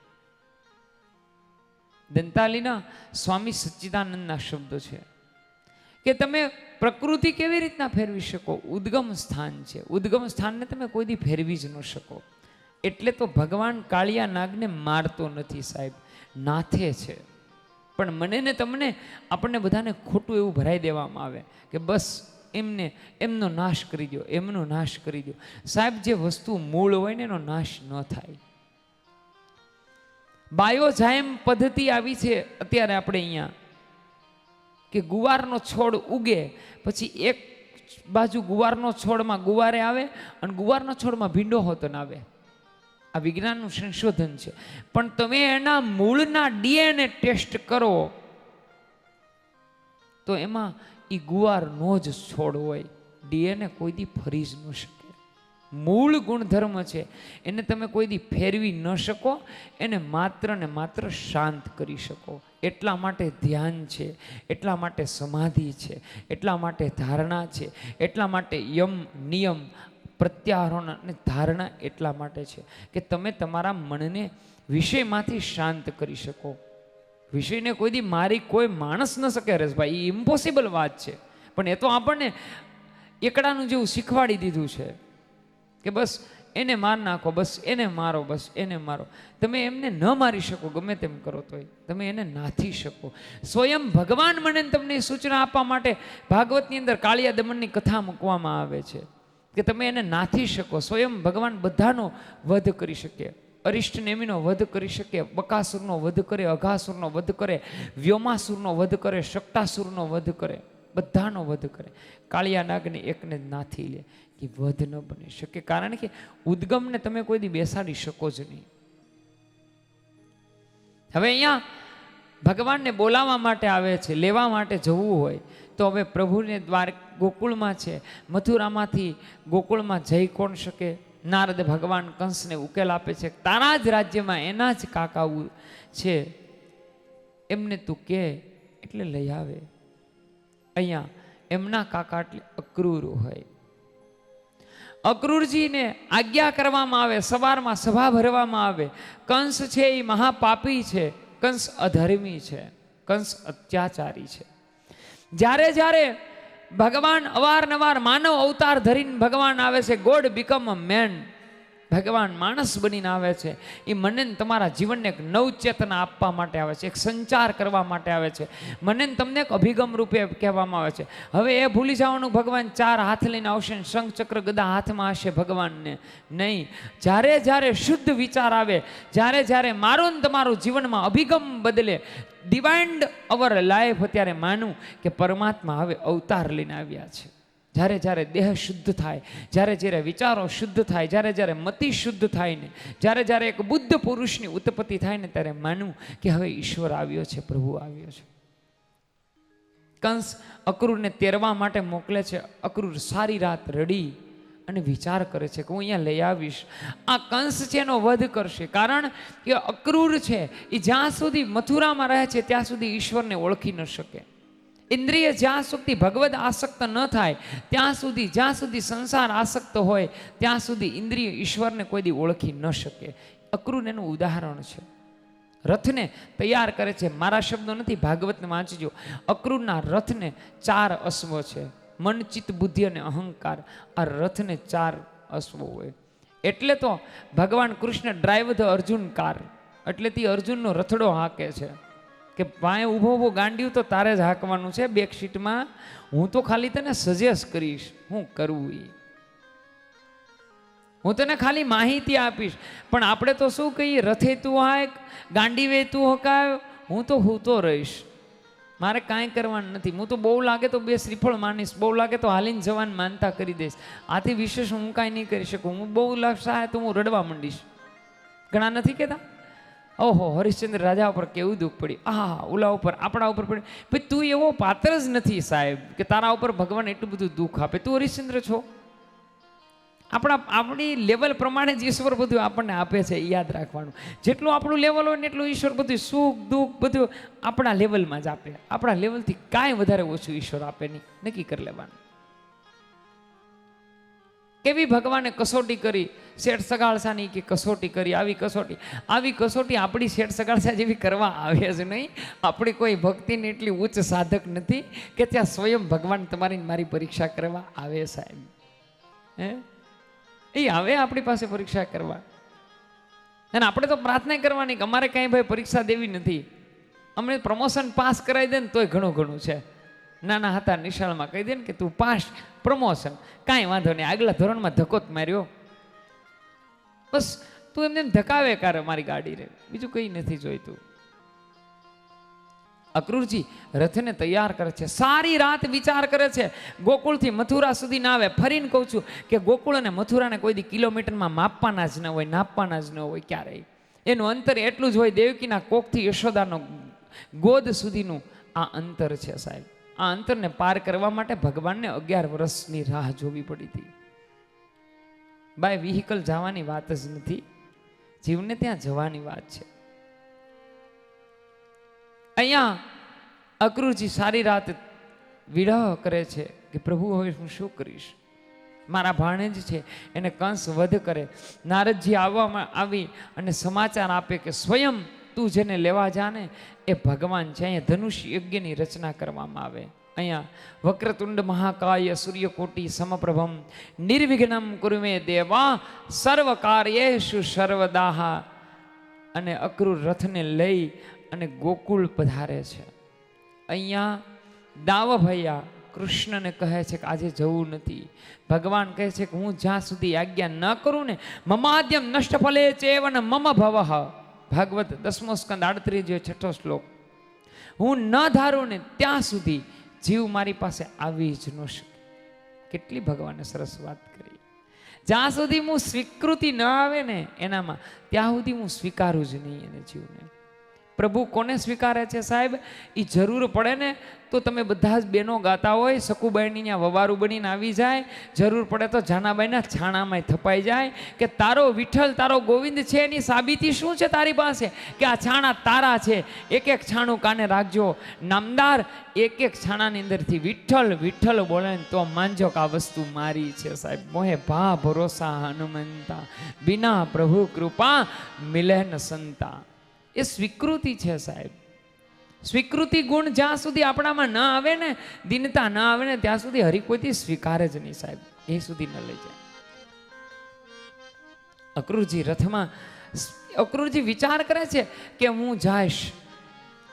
દંતાલીના સ્વામી સચ્ચિદાનંદના શબ્દો છે કે તમે પ્રકૃતિ કેવી રીતના ફેરવી શકો? ઉદ્ગમ સ્થાન છે, ઉદ્ગમ સ્થાનને તમે કોઈ દી ફેરવી જ ન શકો. એટલે તો ભગવાન કાળિયા નાગને મારતો નથી સાહેબ, નાથે છે. પણ મને ને તમને આપણને બધાને ખોટું એવું ભરાઈ દેવામાં આવે કે બસ એમને એમનો નાશ કરી દો, એમનો નાશ કરી દો. સાહેબ જે વસ્તુ મૂળ હોય ને એનો નાશ ન થાય. બાયોજાયમ પદ્ધતિ આવી છે અત્યારે આપણે અહીંયા, કે ગુવારનો છોડ ઉગે પછી એક બાજુ ગુવારનો છોડમાં ગુવારે આવે અને ગુવારનો છોડમાં ભીંડો હોતો ના આવે. આ વિજ્ઞાનનું સંશોધન છે. પણ તમે એના મૂળના ડીએનએ ટેસ્ટ કરો તો એમાં એ ગુવારનો જ છોડ હોય. ડીએનએ કોઈ દી ફરી જ ન શકે. મૂળ ગુણધર્મ છે એને તમે કોઈ દી ફેરવી ન શકો, એને માત્ર ને માત્ર શાંત કરી શકો. એટલા માટે ધ્યાન છે, એટલા માટે સમાધિ છે, એટલા માટે ધારણા છે, એટલા માટે યમ નિયમ પ્રત્યારોહણ અને ધારણા એટલા માટે છે કે તમે તમારા મનને વિષયમાંથી શાંત કરી શકો. વિષયને કોઈ દી મારી કોઈ માણસ ન શકે હરેશભાઈ, એ ઇમ્પોસિબલ વાત છે. પણ એ તો આપણને એકડાનું જેવું શીખવાડી દીધું છે કે બસ એને માર નાખો, બસ એને મારો, બસ એને મારો. તમે એમને ન મારી શકો ગમે તેમ કરો તોય, તમે એને નાથી શકો. સ્વયં ભગવાન મને તમને સૂચના આપવા માટે ભાગવતની અંદર કાળિયા દમનની કથા મૂકવામાં આવે છે કે તમે એને નાથી શકો. સ્વયં ભગવાન બધાનો વધ કરી શકે. અરિષ્ટ નેમિનો વધ કરી શકે, બકાસુરનો વધ કરે, અઘાસુરનો વધ કરે, વ્યોમાસુરનો વધ કરે, શક્તાસુરનો વધ કરે, બધાનો વધ કરે. કાળિયા નાગને એકને જ નાથી લે કે વધ ન બની શકે. કારણ કે ઉદ્ગમને તમે કોઈ દી બેસાડી શકો જ નહીં. હવે અહીંયા ભગવાનને બોલાવવા માટે આવે છે, લેવા માટે જવું હોય તો હવે પ્રભુને દ્વાર ગોકુળમાં છે, મથુરામાંથી ગોકુળમાં જઈ કોણ શકે? નારદ ભગવાન કંસને ઉકેલ આપે છે. તારા જ રાજ્યમાં એના જ કાકા છે, એમને તું કે એટલે લઈ આવે. અહીંયા એમના કાકા એટલે અક્રૂર હોય. અક્રૂરજીને આજ્ઞા કરવામાં આવે, સવારમાં સભા ભરવામાં આવે. કંસ છે એ મહાપાપી છે, કંસ અધર્મી છે, કંસ અત્યાચારી છે. જ્યારે જ્યારે ભગવાન અવારનવાર માનવ અવતાર ધરીને ભગવાન આવે છે, ગોડ બીકમ અ મેન, ભગવાન માણસ બનીને આવે છે. એ મને તમારા જીવનને એક નવચેતના આપવા માટે આવે છે, એક સંચાર કરવા માટે આવે છે. મને તમને એક અભિગમ રૂપે કહેવામાં આવે છે. હવે એ ભૂલી જવાનું ભગવાન ચાર હાથ લઈને આવશે, શંખ ચક્ર ગદા હાથમાં હશે ભગવાનને નહીં. જ્યારે જ્યારે શુદ્ધ વિચાર આવે, જ્યારે જ્યારે મારું ને તમારું જીવનમાં અભિગમ બદલે, ડિવાઇન્ડ અવર લાઈફ, ત્યારે માનું કે પરમાત્મા હવે અવતાર લઈને આવ્યા છે. જ્યારે જ્યારે દેહ શુદ્ધ થાય, જ્યારે જ્યારે વિચારો શુદ્ધ થાય, જ્યારે જ્યારે મતિ શુદ્ધ થાય ને, જ્યારે જ્યારે એક બુદ્ધ પુરુષની ઉત્પત્તિ થાય ને, ત્યારે માનવું કે હવે ઈશ્વર આવ્યો છે, પ્રભુ આવ્યો છે. કંસ અક્રૂરને તેરવા માટે મોકલે છે. અક્રૂર સારી રાત રડી અને વિચાર કરે છે કે હું અહીંયા લઈ આવીશ. આ કંસ છે એનો વધ કરશે. કારણ કે અક્રૂર છે એ જ્યાં સુધી મથુરામાં રહે છે ત્યાં સુધી ઈશ્વરને ઓળખી ન શકે. ઇન્દ્રિય જ્યાં સુધી ભગવદ આસક્ત ન થાય ત્યાં સુધી, જ્યાં સુધી સંસાર આસક્ત હોય ત્યાં સુધી ઇન્દ્રિય ઈશ્વરને કોઈ દી ઓળખી ન શકે. અક્રૂર એનું ઉદાહરણ છે. રથને તૈયાર કરે છે, મારા શબ્દો નથી, ભાગવતને વાંચજો. અક્રૂરના રથને 4 અશ્વ છે, મન, ચિત્ત, બુદ્ધિ અને અહંકાર. આ રથને 4 અશ્વ હોય. એટલે તો ભગવાન Krishna drive the Arjun car, એટલે તે અર્જુનનો રથડો હાકે છે કે ભાઈ ઊભો ઊભો ગાંડ્યું તો તારે જ હાંકવાનું છે બેક સીટમાં. હું તો ખાલી તને સજેસ્ટ કરીશ હું કરવું એ, હું તને ખાલી માહિતી આપીશ. પણ આપણે તો શું કહીએ, રથે તું હાક, ગાંડી વે તું હકાવ, હું તો રહીશ, મારે કાંઈ કરવાનું નથી. હું તો બહુ લાગે તો 2 શ્રીફળ માનીશ, બહુ લાગે તો હાલીને જવાની માનતા કરી દઈશ. આથી વિશેષ હું કાંઈ નહીં કરી શકું. હું બહુ લાગશે તો હું રડવા માંડીશ. ઘણા નથી કહેતા, ઓહો હરિશ્ચંદ્ર રાજા ઉપર કેવું દુઃખ પડી, ઓલા ઉપર, આપણા ઉપર પડી. ભાઈ તું એવો પાત્ર જ નથી સાહેબ કે તારા ઉપર ભગવાન એટલું બધું દુઃખ આપે. તું હરિશ્ચંદ્ર છો. આપણી લેવલ પ્રમાણે જ ઈશ્વર બધું આપણને આપે છે, યાદ રાખવાનું. જેટલું આપણું લેવલ હોય ને એટલું ઈશ્વર બધું સુખ દુઃખ બધું આપણા લેવલમાં જ આપે. આપણા લેવલથી કાંઈ વધારે ઓછું ઈશ્વર આપે નહીં, નક્કી કરી લેવાનું. કેવી ભગવાને કસોટી કરી, શેઠ સગાળસાની કે કસોટી કરી. આવી કસોટી આપણી શેઠ સગાળસા જેવી કરવા આવે જ નહીં. આપણી કોઈ ભક્તિની એટલી ઉચ્ચ સાધક નથી કે ત્યાં સ્વયં ભગવાન તમારી મારી પરીક્ષા કરવા આવે સાહેબ. એ આવે આપણી પાસે પરીક્ષા કરવા. અને આપણે તો પ્રાર્થના કરવાની કે અમારે કાંઈ ભાઈ પરીક્ષા દેવી નથી, અમને પ્રમોશન પાસ કરાવી દે ને તોય ઘણું છે. નાના હતા નિશાળમાં કહી દે ને કે તું પાસ, પ્રમોશન, કાંઈ વાંધો નહીં, આગલા ધોરણમાં ધક્કો જ માર્યો, બસ તું એમને એમ ધકાવે કર મારી ગાડી રે, બીજું કંઈ નથી જોઈતું. અક્રૂરજી રથને તૈયાર કરે છે, સારી રાત વિચાર કરે છે, ગોકુળથી મથુરા સુધી ના આવે. ફરીને કહું છું કે ગોકુળ અને મથુરાને કોઈ દી કિલોમીટરમાં માપવાના જ ન હોય, નાપવાના જ ન હોય ક્યારેય. એનું અંતર એટલું જ હોય, દેવકીના કોખથી યશોદાનો ગોદ સુધીનું આ અંતર છે સાહેબ. આ અંતરને પાર કરવા માટે ભગવાનને 11 વર્ષની રાહ જોવી પડી હતી. બાય વ્હીકલ જવાની વાત જ નથી, જીવને ત્યાં જવાની વાત છે. અહીંયા અક્રૂરજી સારી રાત વિરહ કરે છે કે પ્રભુ હવે હું શું કરીશ. મારા ભાણેજ છે એને કંસ વધ કરે. નારદજી આવી અને સમાચાર આપે કે સ્વયં તું જેને લેવા જાને એ ભગવાન છે. અહીંયા ધનુષ યજ્ઞની રચના કરવામાં આવે. અહીંયા વક્રતુંડ મહાકાય સૂર્યકોટી સમપ્રભમ નિર્વિઘ્નમ કુરુમે દેવા સર્વ કાર્યેષુ સર્વદાહ. અને અક્રૂર રથને લઈ અને ગોકુળ પધારે છે. અહીંયા દાવ ભૈયા કૃષ્ણને કહે છે કે આજે જવું નથી. ભગવાન કહે છે કે હું જ્યાં સુધી આજ્ઞા ન કરું ને મમાદ્યમ નષ્ટ ફલે ચેવન મમ ભવઃ. ભાગવત 10મો સ્કંદ 38 શ્લોક. હું ન ધારું ને ત્યાં સુધી જીવ મારી પાસે આવી જ ન શકે. કેટલી ભગવાને સરસ વાત કરી. જ્યાં સુધી હું સ્વીકૃતિ ન આવે ને એનામાં, ત્યાં સુધી હું સ્વીકારું જ નહીં એને જીવને. પ્રભુ કોને સ્વીકારે છે સાહેબ? એ જરૂર પડે ને તો તમે બધા જ બેનો ગાતા હોય, સકુબાઈની ત્યાં વવારું બનીને આવી જાય. જરૂર પડે તો જાનાબાઈના છાણામાં થપાઈ જાય કે તારો વિઠ્ઠલ તારો ગોવિંદ છે. એની સાબિતી શું છે તારી પાસે કે આ છાણા તારા છે? એક એક છાણું કાને રાખજો નામદાર. એક એક છાણાની અંદરથી વિઠ્ઠલ વિઠ્ઠલ બોલે ને તો માનજો કે આ વસ્તુ મારી છે સાહેબ. મોહે ભા ભરોસા હનુમંતા, બિના પ્રભુ કૃપા મિલે ન સંતા. એ સ્વીકૃતિ છે સાહેબ. સ્વીકૃતિ ગુણ જ્યાં સુધી આપણામાં ન આવે ને, દિનતા ન આવે ને, ત્યાં સુધી હરિ કોઈથી સ્વીકારે જ નહીં સાહેબ. એ સુધી ન લઈ જાય. અક્રૂરજી રથમાં, અક્રૂરજી વિચાર કરે છે કે હું જઈશ,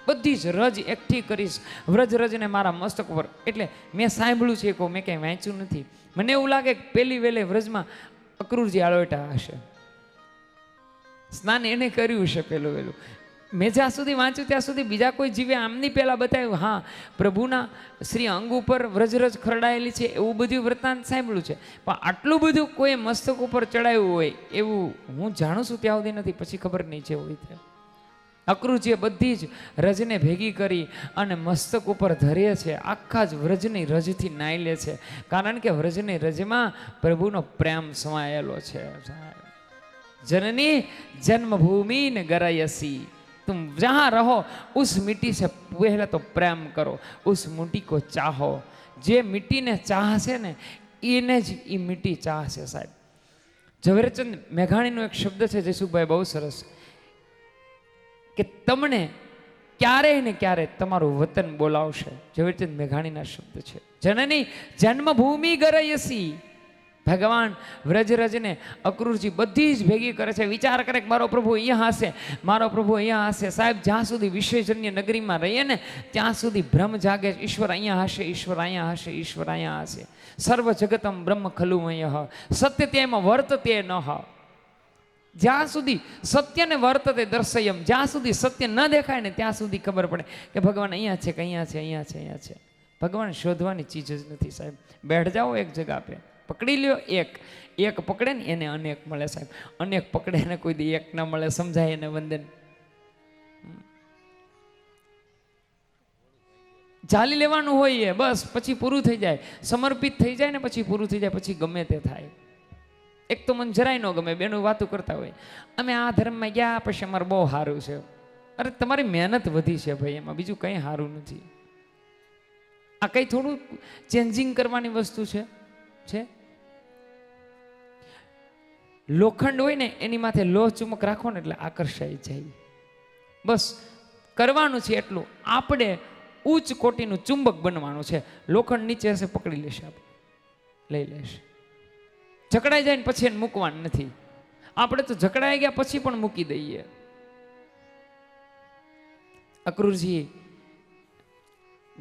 બધી જ રજ એકઠી કરીશ, વ્રજ રજને મારા મસ્તક ઉપર. એટલે મેં સાંભળ્યું છે કે મેં કંઈ વાંચ્યું નથી. મને એવું લાગે કે પહેલી વેલે વ્રજમાં અક્રૂરજી આળોટા હશે. સ્નાન એને કર્યું છે પેલું વેલું. મેં જ્યાં સુધી વાંચ્યું ત્યાં સુધી બીજા કોઈ જીવે આમની પહેલા બતાવ્યું. હા, પ્રભુના શ્રી અંગ ઉપર વ્રજરજ ખરડાયેલી છે એવું બધું વૃત્તાંત સાંભળ્યું છે, પણ આટલું બધું કોઈ મસ્તક ઉપર ચડાવ્યું હોય એવું હું જાણું છું ત્યાં સુધી નથી. પછી ખબર નહીં છે હોય તે. અક્રૂરજીએ બધી જ રજને ભેગી કરી અને મસ્તક ઉપર ધરે છે. આખા જ વ્રજની રજથી નાઈ લે છે, કારણ કે વ્રજની રજમાં પ્રભુનો પ્રેમ સમાયેલો છે. जननी जन्मभूमि न गरयसी, तुम जहाँ रहो उस मिट्टी से पहले तो प्रेम करो, उस मिट्टी को चाहो. जे मिट्टी ने चाहसे ने એને જ એ મિટ્ટી ચાહશે સાહેબ. ઝવેરચંદ મેઘાણીનો એક શબ્દ છે જયસુખભાઈ, બહુ સરસ, કે તમને ક્યારેય ને ક્યારે તમારું વતન બોલાવશે. ઝવેરચંદ મેઘાણીના શબ્દ છે. જનની જન્મભૂમિ ગરયસી. ભગવાન વ્રજરજને અક્રૂરજી બધી જ ભેગી કરે છે. વિચાર કરે કે મારો પ્રભુ અહીંયા હશે, મારો પ્રભુ અહીંયા હશે. સાહેબ, જ્યાં સુધી વિશ્વજન્ય નગરીમાં રહીએ ને ત્યાં સુધી ભ્રમ જાગે. ઈશ્વર અહીંયા હશે, ઈશ્વર અહીંયા હશે, ઈશ્વર અહીંયા હશે. સર્વ જગતમ બ્રહ્મ ખલુમય સત્ય તેમ વર્તતે નહ. જ્યાં સુધી સત્યને વર્તતે દર્શયમ, જ્યાં સુધી સત્ય ન દેખાય ને ત્યાં સુધી ખબર પડે કે ભગવાન અહીંયા છે, કે અહીંયા છે, અહીંયા છે, અહીંયા છે. ભગવાન શોધવાની ચીજ જ નથી સાહેબ. બેઠ જાઓ એક જગા પે, પકડી લ્યો એક. એક પકડે ને એને અનેક મળે સાહેબ. અનેક પકડે ને કોઈ દી એક ના મળે. સમજાય એને વંદન. ઝાલી લેવાનું હોય એ બસ, પછી પૂરું થઈ જાય. સમર્પિત થઈ જાય ને પછી પૂરું થઈ જાય. પછી ગમે તે થાય. એક તો મને જરાય ન ગમે, બેનું વાતું કરતા હોય અમે આ ધર્મમાં ગયા પછી અમારે બહુ સારું છે. અરે તમારી મહેનત વધી છે ભાઈ, એમાં બીજું કંઈ સારું નથી. આ કંઈ થોડું ચેન્જિંગ કરવાની વસ્તુ છે. લોખંડ હોય ને એની માથે લોહ ચુમક રાખો ને એટલે આકર્ષાઈ જાય. બસ કરવાનું છે એટલું. આપણે ઉચ્ચ કોટીનું ચુંબક બનવાનું છે. લોખંડ નીચે હશે પકડી લેશે, આપણે લઈ લેશે. જકડાઈ જાય ને પછી એને મૂકવાનું નથી. આપણે તો જકડાઈ ગયા પછી પણ મૂકી દઈએ. અક્રૂરજી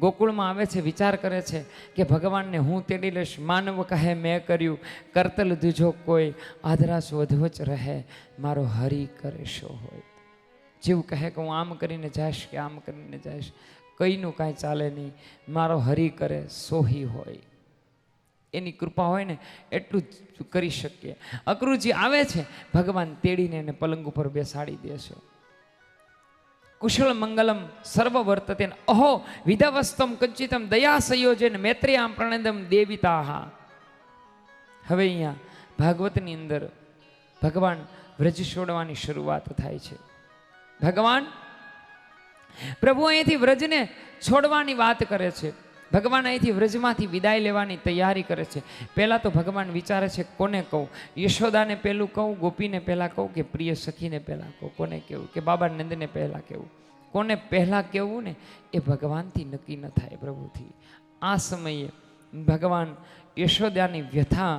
ગોકુળમાં આવે છે, વિચાર કરે છે કે ભગવાનને હું તેડી લઈશ. માનવ કહે મેં કર્યું, કરતલ દૂજો કોઈ, આધરાશ વધવચ રહે, મારો હરી કરે શો હોય. જીવ કહે કે હું આમ કરીને જઈશ કે આમ કરીને જઈશ, કઈનું કાંઈ ચાલે નહીં, મારો હરી કરે સોહી હોય. એની કૃપા હોય ને એટલું જ કરી શકીએ. અક્રૂરજી આવે છે, ભગવાન તેડીને એને પલંગ ઉપર બેસાડી દે છે. કુશળ મંગલમ સર્વ વર્તતે અહો વિધવસ્તમ કંચિતમ દયા સંયોજન મૈત્રીયામ પ્રણેદમ દેવિતાહા. હવે અહીંયા ભાગવતની અંદર ભગવાન વ્રજ છોડવાની શરૂઆત થાય છે. ભગવાન પ્રભુ અહીંથી વ્રજને છોડવાની વાત કરે છે. ભગવાન અહીંથી વ્રજમાંથી વિદાય લેવાની તૈયારી કરે છે. પહેલાં તો ભગવાન વિચારે છે કોને કહું, યશોદાને પહેલું કહું, ગોપીને પહેલાં કહું કે પ્રિય સખીને પહેલાં કહું, કોને કહેવું કે બાબા નંદને પહેલાં કહેવું, કોને પહેલાં કહેવું ને એ ભગવાનથી નક્કી ન થાય, પ્રભુથી. આ સમયે ભગવાન યશોદાની વ્યથા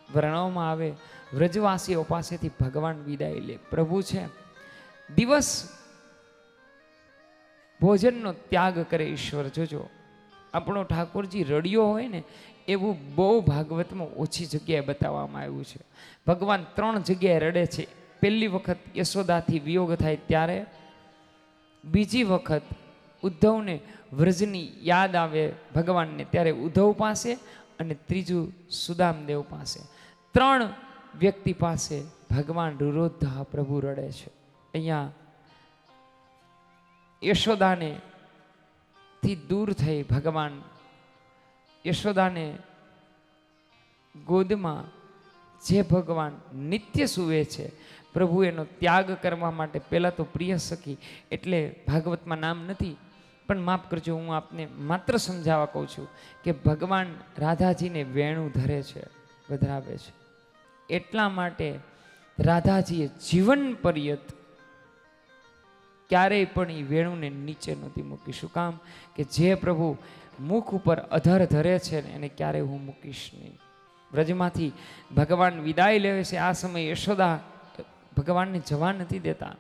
વર્ણવવામાં આવે. વ્રજવાસીઓ પાસેથી ભગવાન વિદાય લે. પ્રભુ છે દિવસ ભોજનનો ત્યાગ કરે ઈશ્વર. જોજો આપણો ઠાકોરજી રડિયો હોય ને એવું બહુ ભાગવતમાં ઓછી જગ્યાએ બતાવવામાં આવ્યું છે. ભગવાન 3 જગ્યાએ રડે છે. પહેલી વખત યશોદાથી વિયોગ થાય ત્યારે, બીજી વખત ઉદ્ધવને વ્રજની યાદ આવે ભગવાનને ત્યારે ઉદ્ધવ પાસે, અને ત્રીજું સુદામદેવ પાસે. 3 વ્યક્તિ પાસે ભગવાન રુરોધા પ્રભુ રડે છે. અહીંયા યશોદાને થી દૂર થઈ ભગવાન યશોદાને ગોદમાં જે ભગવાન નિત્ય સૂવે છે, પ્રભુ એનો ત્યાગ કરવા માટે પહેલાં તો પ્રિય સખી એટલે ભાગવતમાં નામ નથી, પણ માફ કરજો, હું આપને માત્ર સમજાવવા કહું છું કે ભગવાન રાધાજીને વેણું ધરે છે, વધાવે છે. એટલા માટે રાધાજીએ જીવન પર્યંત ક્યારેય પણ એ વેણુને નીચે નહોતી મૂકી. શું કામ? કે જે પ્રભુ મુખ ઉપર અધર ધરે છે ને એને ક્યારેય હું મૂકીશ નહીં. વ્રજમાંથી ભગવાન વિદાય લેવે છે. આ સમયે યશોદા ભગવાનને જવા નથી દેતા.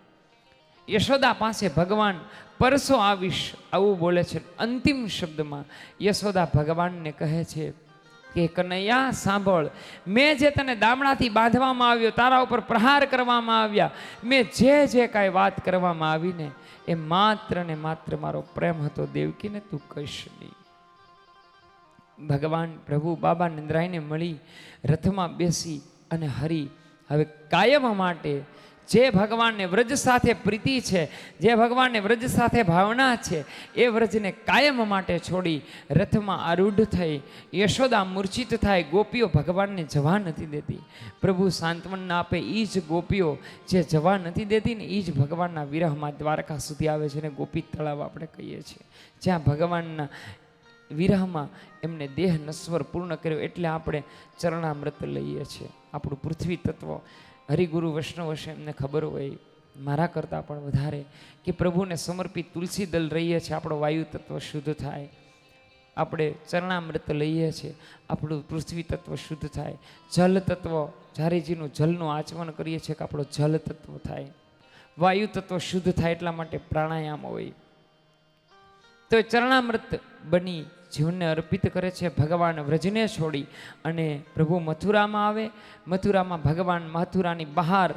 યશોદા પાસે ભગવાન પરસો આવીશ આવું બોલે છે. અંતિમ શબ્દમાં યશોદા ભગવાનને કહે છે કે કનૈયા સાંભળ, મેં જે તને દામડાથી બાંધવામાં આવ્યો, તારા ઉપર પ્રહાર કરવામાં આવ્યા, મેં જે કાંઈ વાત કરવામાં આવીને એ માત્ર ને માત્ર મારો પ્રેમ હતો દેવકીને, તું કહીશ નહીં. ભગવાન પ્રભુ બાબા નંદરાયને મળી રથમાં બેસી અને હરી હવે કાયમ માટે જે ભગવાનને વ્રજ સાથે પ્રીતિ છે, જે ભગવાનને વ્રજ સાથે ભાવના છે, એ વ્રજને કાયમ માટે છોડી રથમાં આરૂઢ થઈ યશોદા મૂર્છિત થાય. ગોપીઓ ભગવાનને જવા નથી દેતી. પ્રભુ સાંત્વન આપે એ જ ગોપીઓ જે જવા નથી દેતી ને એ જ ભગવાનના વિરહમાં દ્વારકા સુધી આવે છે. ને ગોપી તળાવ આપણે કહીએ છીએ, જ્યાં ભગવાનના વિરહમાં એમને દેહ નશ્વર પૂર્ણ કર્યો. એટલે આપણે ચરણામૃત લઈએ છીએ. આપણું પૃથ્વી તત્વ હરિગુરુ વૈષ્ણવ હશે એમને ખબર હોય મારા કરતાં પણ વધારે કે પ્રભુને સમર્પિત તુલસી દલ રહીએ છીએ, આપણો વાયુ તત્વ શુદ્ધ થાય. આપણે ચરણામૃત લઈએ છીએ, આપણું પૃથ્વી તત્વ શુદ્ધ થાય. જલ તત્વ ઝારીજીનું જલનું આચમન કરીએ છીએ કે આપણો જલ તત્વ થાય. વાયુ તત્વ શુદ્ધ થાય એટલા માટે પ્રાણાયામ હોય. તો ચરણામૃત બની જીવનને અર્પિત કરે છે. ભગવાન વ્રજને છોડી અને પ્રભુ મથુરામાં આવે. મથુરામાં ભગવાન મથુરાની બહાર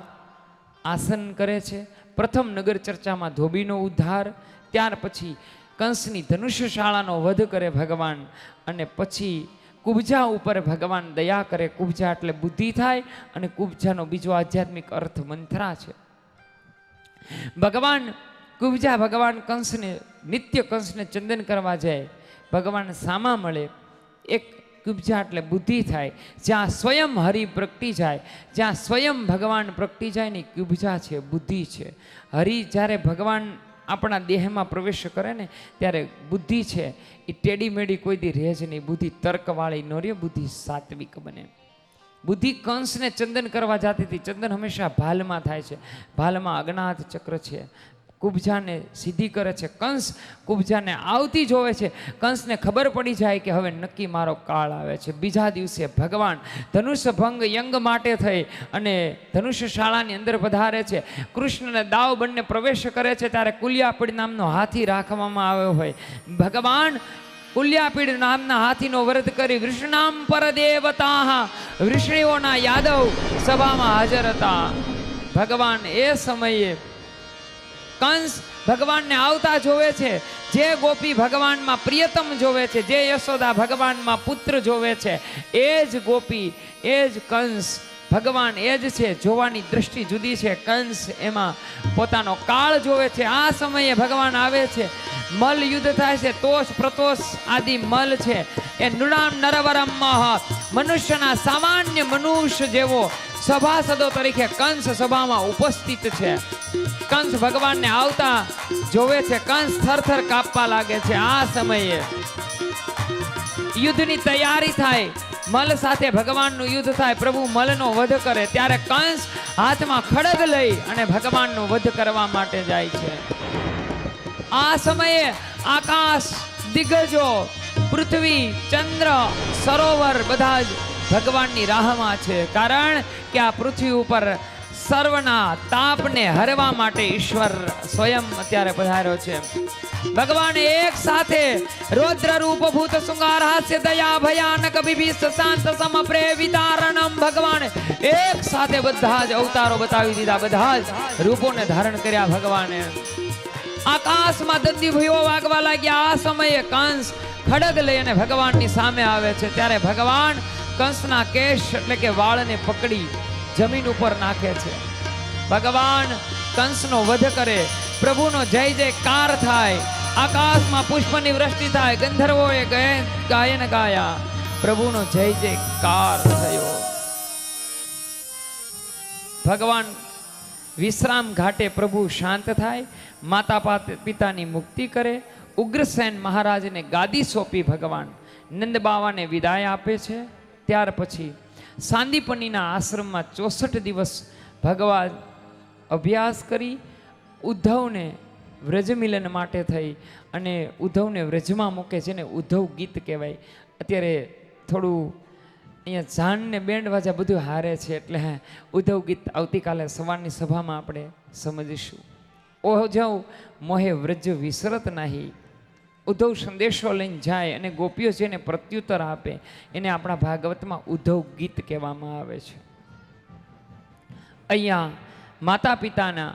આસન કરે છે. પ્રથમ નગર ચર્ચામાં ધોબીનો ઉદ્ધાર, ત્યાર પછી કંસની ધનુષ્યશાળાનો વધ કરે ભગવાન, અને પછી કુબજા ઉપર ભગવાન દયા કરે. કુબજા એટલે બુદ્ધિ થાય, અને કુબજાનો બીજો આધ્યાત્મિક અર્થ મંથરા છે. ભગવાન કુબજા ભગવાન કંસને નિત્ય કંસને ચંદન કરવા જાય. ભગવાન સામા મળે. એક કુબજા એટલે બુદ્ધિ થાય, જ્યાં સ્વયં હરિ પ્રગટી જાય, જ્યાં સ્વયં ભગવાન પ્રગટી જાય ને કુબજા છે, બુદ્ધિ છે. હરિ જ્યારે ભગવાન આપણા દેહમાં પ્રવેશ કરે ને ત્યારે બુદ્ધિ છે એ ટેડી મેડી કોઈ દી રહે જ નહીં. બુદ્ધિ તર્કવાળી ન રહે, બુદ્ધિ સાત્વિક બને. બુદ્ધિ કંસને ચંદન કરવા જતી હતી. ચંદન હંમેશા ભાલમાં થાય છે. ભાલમાં અજ્ઞાત ચક્ર છે. કુબજાને સીધી કરે છે. કંસ કુબજાને આવતી જોવે છે. કંસને ખબર પડી જાય કે હવે નક્કી મારો કાળ આવે છે. બીજા દિવસે ભગવાન ધનુષ્ય ભંગ યંગ માટે થઈ અને ધનુષ્ય શાળાની અંદર પધારે છે. કૃષ્ણને દાવ બંને પ્રવેશ કરે છે ત્યારે કુલિયાપીડ નામનો હાથી રાખવામાં આવ્યો હોય. ભગવાન કુલ્યાપીડ નામના હાથીનો વધ કરી વૃષણામ પરદેવતા, વૃષણીઓના યાદવ સભામાં હાજર હતા. ભગવાન એ સમયે કંસ ભગવાનને આવતા જોવે છે. જે ગોપી ભગવાનમાં પ્રિયતમ જોવે છે, જે યશોદા ભગવાનમાં પુત્ર જોવે છે, એ જ ગોપી, એ જ કંસ ભગવાન એ જ છે. જોવાની દ્રષ્ટિ જુદી છે. કંસ એમાં પોતાનો કાળ જોવે છે. આ સમયે ભગવાન આવે છે. મલ યુદ્ધ થાય છે. તોષ પ્રતોષ આદિ મલ છે એ નૃણામ નરવરમ મહ, મનુષ્યના સામાન્ય મનુષ્ય જેવો સભાસદો તરીકે કંસ સભામાં ઉપસ્થિત છે. કંસ ભગવાનને આવતા જોવે છે. કંસ થરથર કાપવા લાગે છે. આ સમયે યુદ્ધની તૈયારી થાય. મલ સાથે ભગવાનનું યુદ્ધ થાય. પ્રભુ મલનો વધ કરે ત્યારે કંસ હાથમાં ખડગ લઈ અને ભગવાનનો વધ કરવા માટે જાય છે. આ સમયે આકાશ, દિગ્ગજો, પૃથ્વી, ચંદ્ર, સરોવર બધા જ ભગવાનની રાહમાં છે. કારણ કે આ પૃથ્વી ઉપર સર્વના તાપને હરવા માટે ઈશ્વર સ્વયં અત્યારે પધાર્યો છે. ભગવાને એક સાથે રૌદ્ર રૂપ ભૂત શૃંગાર હાસ્ય દયા ભયાનક વિભીષ શાંત સમ પ્રેવિતારણમ, ભગવાન એક સાથે બધા જ અવતારો બતાવી દીધા. બધા જ રૂપોને ધારણ કર્યા ભગવાને. આકાશમાં દંડીભયો વાગવા લાગ્યા. આ સમયે કંસ ખડગ લઈને ભગવાનની સામે આવે છે. ત્યારે ભગવાન કંસના કેશ એટલે કે વાળને પકડી જમીન ઉપર નાખે છે. ભગવાન કંસનો વધ કરે. પ્રભુનો જય જયકાર થાય. આકાશમાં પુષ્પની વૃષ્ટિ થાય. ગંધર્વોએ ગાયન ગાયા. પ્રભુનો જય જયકાર થયો. ભગવાન વિશ્રામ ઘાટે પ્રભુ શાંત થાય. માતા પિતાની મુક્તિ કરે. ઉગ્રસેન મહારાજને ગાદી સોંપી ભગવાન નંદ બાવાને વિદાય આપે છે. ત્યાર પછી સાંદીપનીના આશ્રમમાં 64 દિવસ ભગવાન અભ્યાસ કરી ઉદ્ધવને વ્રજમિલન માટે થઈ અને ઉદ્ધવને વ્રજમાં મૂકે છે ને ઉદ્ધવ ગીત કહેવાય. અત્યારે થોડું અહીંયા ઝાન ને બેન્ડ વાજા બધું હારે છે એટલે ઉદ્ધવ ગીત આવતીકાલે સવારની સભામાં આપણે સમજીશું. ઓહજવ મોહે વ્રજ વિસરત નહીં. ઉદ્ધવ સંદેશો લઈને જાય અને ગોપીઓ જેને પ્રત્યુત્તર આપે એને આપણા ભાગવતમાં ઉદ્ધવ ગીત કહેવામાં આવે છે. અહીંયા માતા પિતાના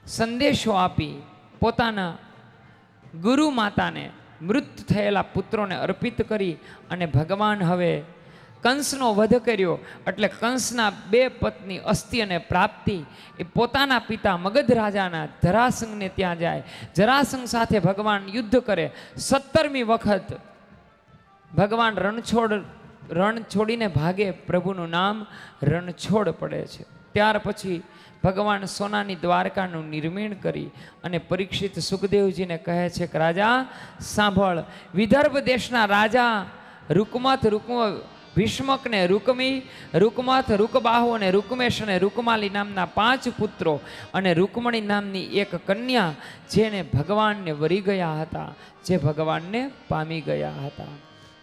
સંદેશો આપી પોતાના ગુરુ માતાને મૃત થયેલા પુત્રોને અર્પિત કરી અને ભગવાન હવે કંસનો વધ કર્યો. એટલે કંસના 2 પત્ની અસ્થિ અને પ્રાપ્તિ એ પોતાના પિતા મગધ રાજાના જરાસંઘને ત્યાં જાય. જરાસંઘ સાથે ભગવાન યુદ્ધ કરે. 17મી વખત ભગવાન રણ છોડીને ભાગે. પ્રભુનું નામ રણછોડ પડે છે. ત્યાર પછી ભગવાન સોનાની દ્વારકાનું નિર્માણ કરી અને પરીક્ષિત સુખદેવજીને કહે છે કે રાજા સાંભળ, વિદર્ભ દેશના રાજા ભીષ્મકને રૂકમી, રૂકમથ, રૂકબાહુ અને રૂકમેશ અને રૂકમાલી નામના 5 પુત્રો અને રૂકમણી નામની એક કન્યા જેને ભગવાનને વરી ગયા હતા, જે ભગવાનને પામી ગયા હતા.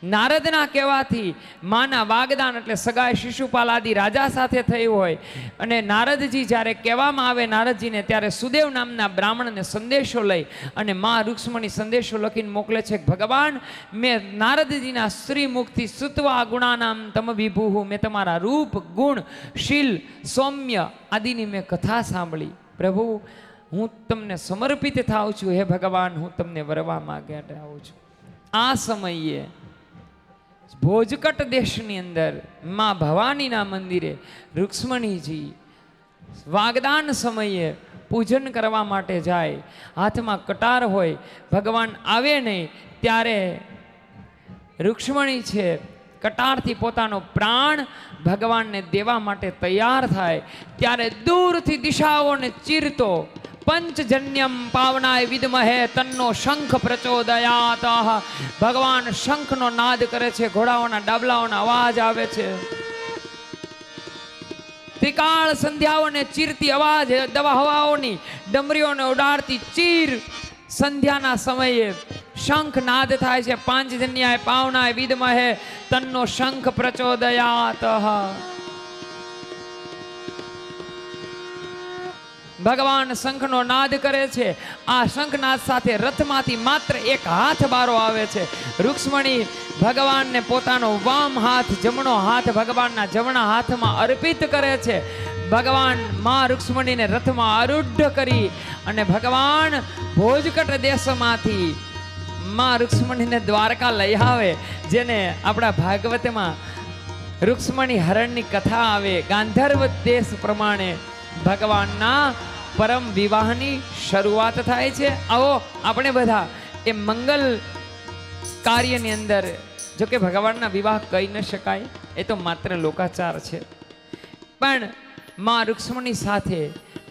નારદના કહેવાથી માના વાગદાન એટલે સગાઈ શિશુપાલ આદિ રાજા સાથે થઈ હોય અને નારદજી જ્યારે કહેવામાં આવે નારદજીને ત્યારે સુદેવ નામના બ્રાહ્મણને સંદેશો લઈ અને મા રૂક્ષ્મણી સંદેશો લખીને મોકલે છે કે ભગવાન મેં નારદજીના શ્રી મુખથી સુતવા ગુણાનામ તમ વિભૂહુ, મેં તમારા રૂપ ગુણ શીલ સૌમ્ય આદિની મેં કથા સાંભળી. પ્રભુ હું તમને સમર્પિત થાઉં છું. હે ભગવાન હું તમને વરવા માંગે આવું છું. આ સમયે ભોજકટ દેશની અંદર માં ભવાનીના મંદિરે રૂક્ષ્મણીજી વાગદાન સમયે પૂજન કરવા માટે જાય. હાથમાં કટાર હોય. ભગવાન આવે નહીં ત્યારે રૂક્ષ્મણી છે કટારથી પોતાનો પ્રાણ ભગવાનને દેવા માટે તૈયાર થાય. ત્યારે દૂરથી દિશાઓને ચીરતો પંચજન્યમ પાવનાય વિદમહે તન્નો શંખ પ્રચોદયાત. ભગવાન શંખનો નાદ કરે છે. ઘોડાઓના ડાબલાઓના અવાજ આવે છે. ત્રિકાળ સંધ્યાઓને ચીરતી અવાજ હવાઓની ડમરીઓને ઉડાડતી ચીર સંધ્યાના સમયે શંખ નાદ થાય છે. પાંચજન્યાય પાવનાય વિદમહે તન્નો શંખ પ્રચોદયાત. ભગવાન શંખનો નાદ કરે છે. આ શંખનાદ સાથે રથમાંથી માત્ર એક હાથ બારો આવે છે. રૂક્ષ્મણી ભગવાનને પોતાનો વામ હાથ જમણો હાથ ભગવાનના જમણા હાથમાં અર્પિત કરે છે. ભગવાન માં રૂક્ષ્મણીને રથમાં આરૂઢ કરી અને ભગવાન ભોજકટ દેશમાંથી માં રૂક્ષ્મણીને દ્વારકા લઈ આવે. જેને આપણા ભાગવતમાં રૂક્ષ્મણી હરણની કથા આવે. ગાંધર્વ દેશ પ્રમાણે ભગવાનના પરમ વિવાહની શરૂઆત થાય છે. આવો આપણે બધા એ મંગલ કાર્યની અંદર, જો કે ભગવાનના વિવાહ કહી ન શકાય, એ તો માત્ર લોકાચાર છે, પણ માં રૂક્ષ્મણી સાથે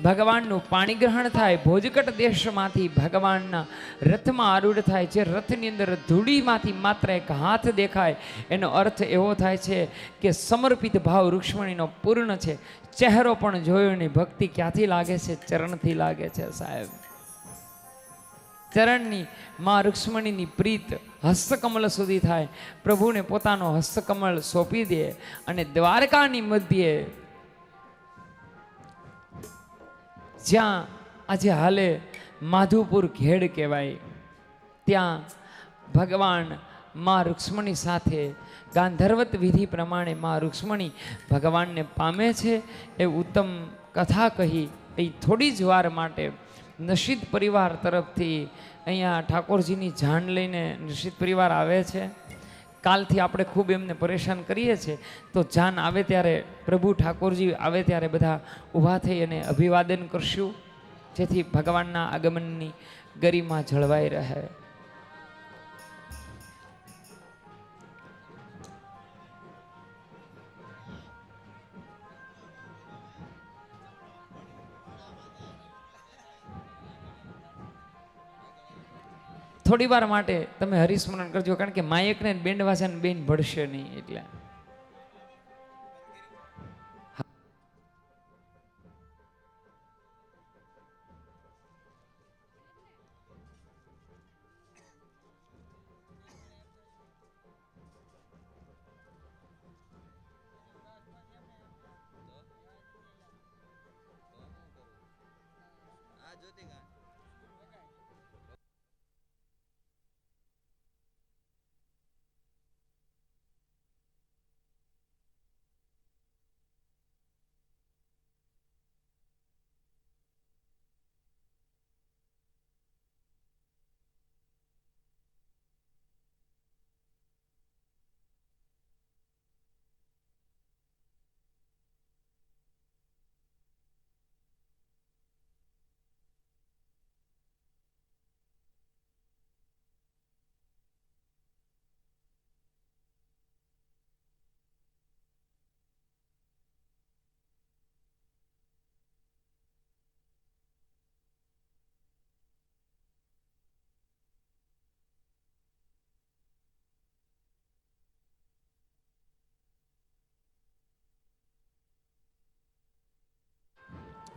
ભગવાનનું પાણી ગ્રહણ થાય. ભોજકટ દેશમાંથી ભગવાનના રથમાં આરૂઢ થાય છે. રથની અંદર ધૂળીમાંથી માત્ર એક હાથ દેખાય. એનો અર્થ એવો થાય છે કે સમર્પિત ભાવ રૂક્ષ્મણીનો પૂર્ણ છે. ચહેરો પણ જોયો નહીં. ભક્તિ ક્યાંથી લાગે છે? ચરણથી લાગે છે સાહેબ. ચરણની માં રૂક્ષ્મણીની પ્રીત હસ્તકમળ સુધી થાય. પ્રભુને પોતાનો હસ્તકમળ સોંપી દે અને દ્વારકાની મધ્યે, જ્યાં આજે હાલે માધુપુર ઘેડ કહેવાય, ત્યાં ભગવાન માં રૂક્ષ્મણી સાથે ગાંધર્વત વિધિ પ્રમાણે માં રૂક્ષ્મણી ભગવાનને પામે છે. એ ઉત્તમ કથા કહી એ થોડી જ વાર માટે નશીદ પરિવાર તરફથી અહીંયા ઠાકોરજીની જાન લઈને નશીદ પરિવાર આવે છે. કાલથી આપણે ખૂબ એમને પરેશાન કરીએ છીએ, તો જાન આવે ત્યારે, પ્રભુ ઠાકોરજી આવે ત્યારે બધા ઊભા થઈ અને અભિવાદન કરશું, જેથી ભગવાનના આગમનની ગરિમા જળવાઈ રહે. થોડી વાર માટે તમે હરિસ્મરણ કરજો, કારણ કે માયકને બેન્ડ વાજાને બેન ભળશે નહીં એટલે.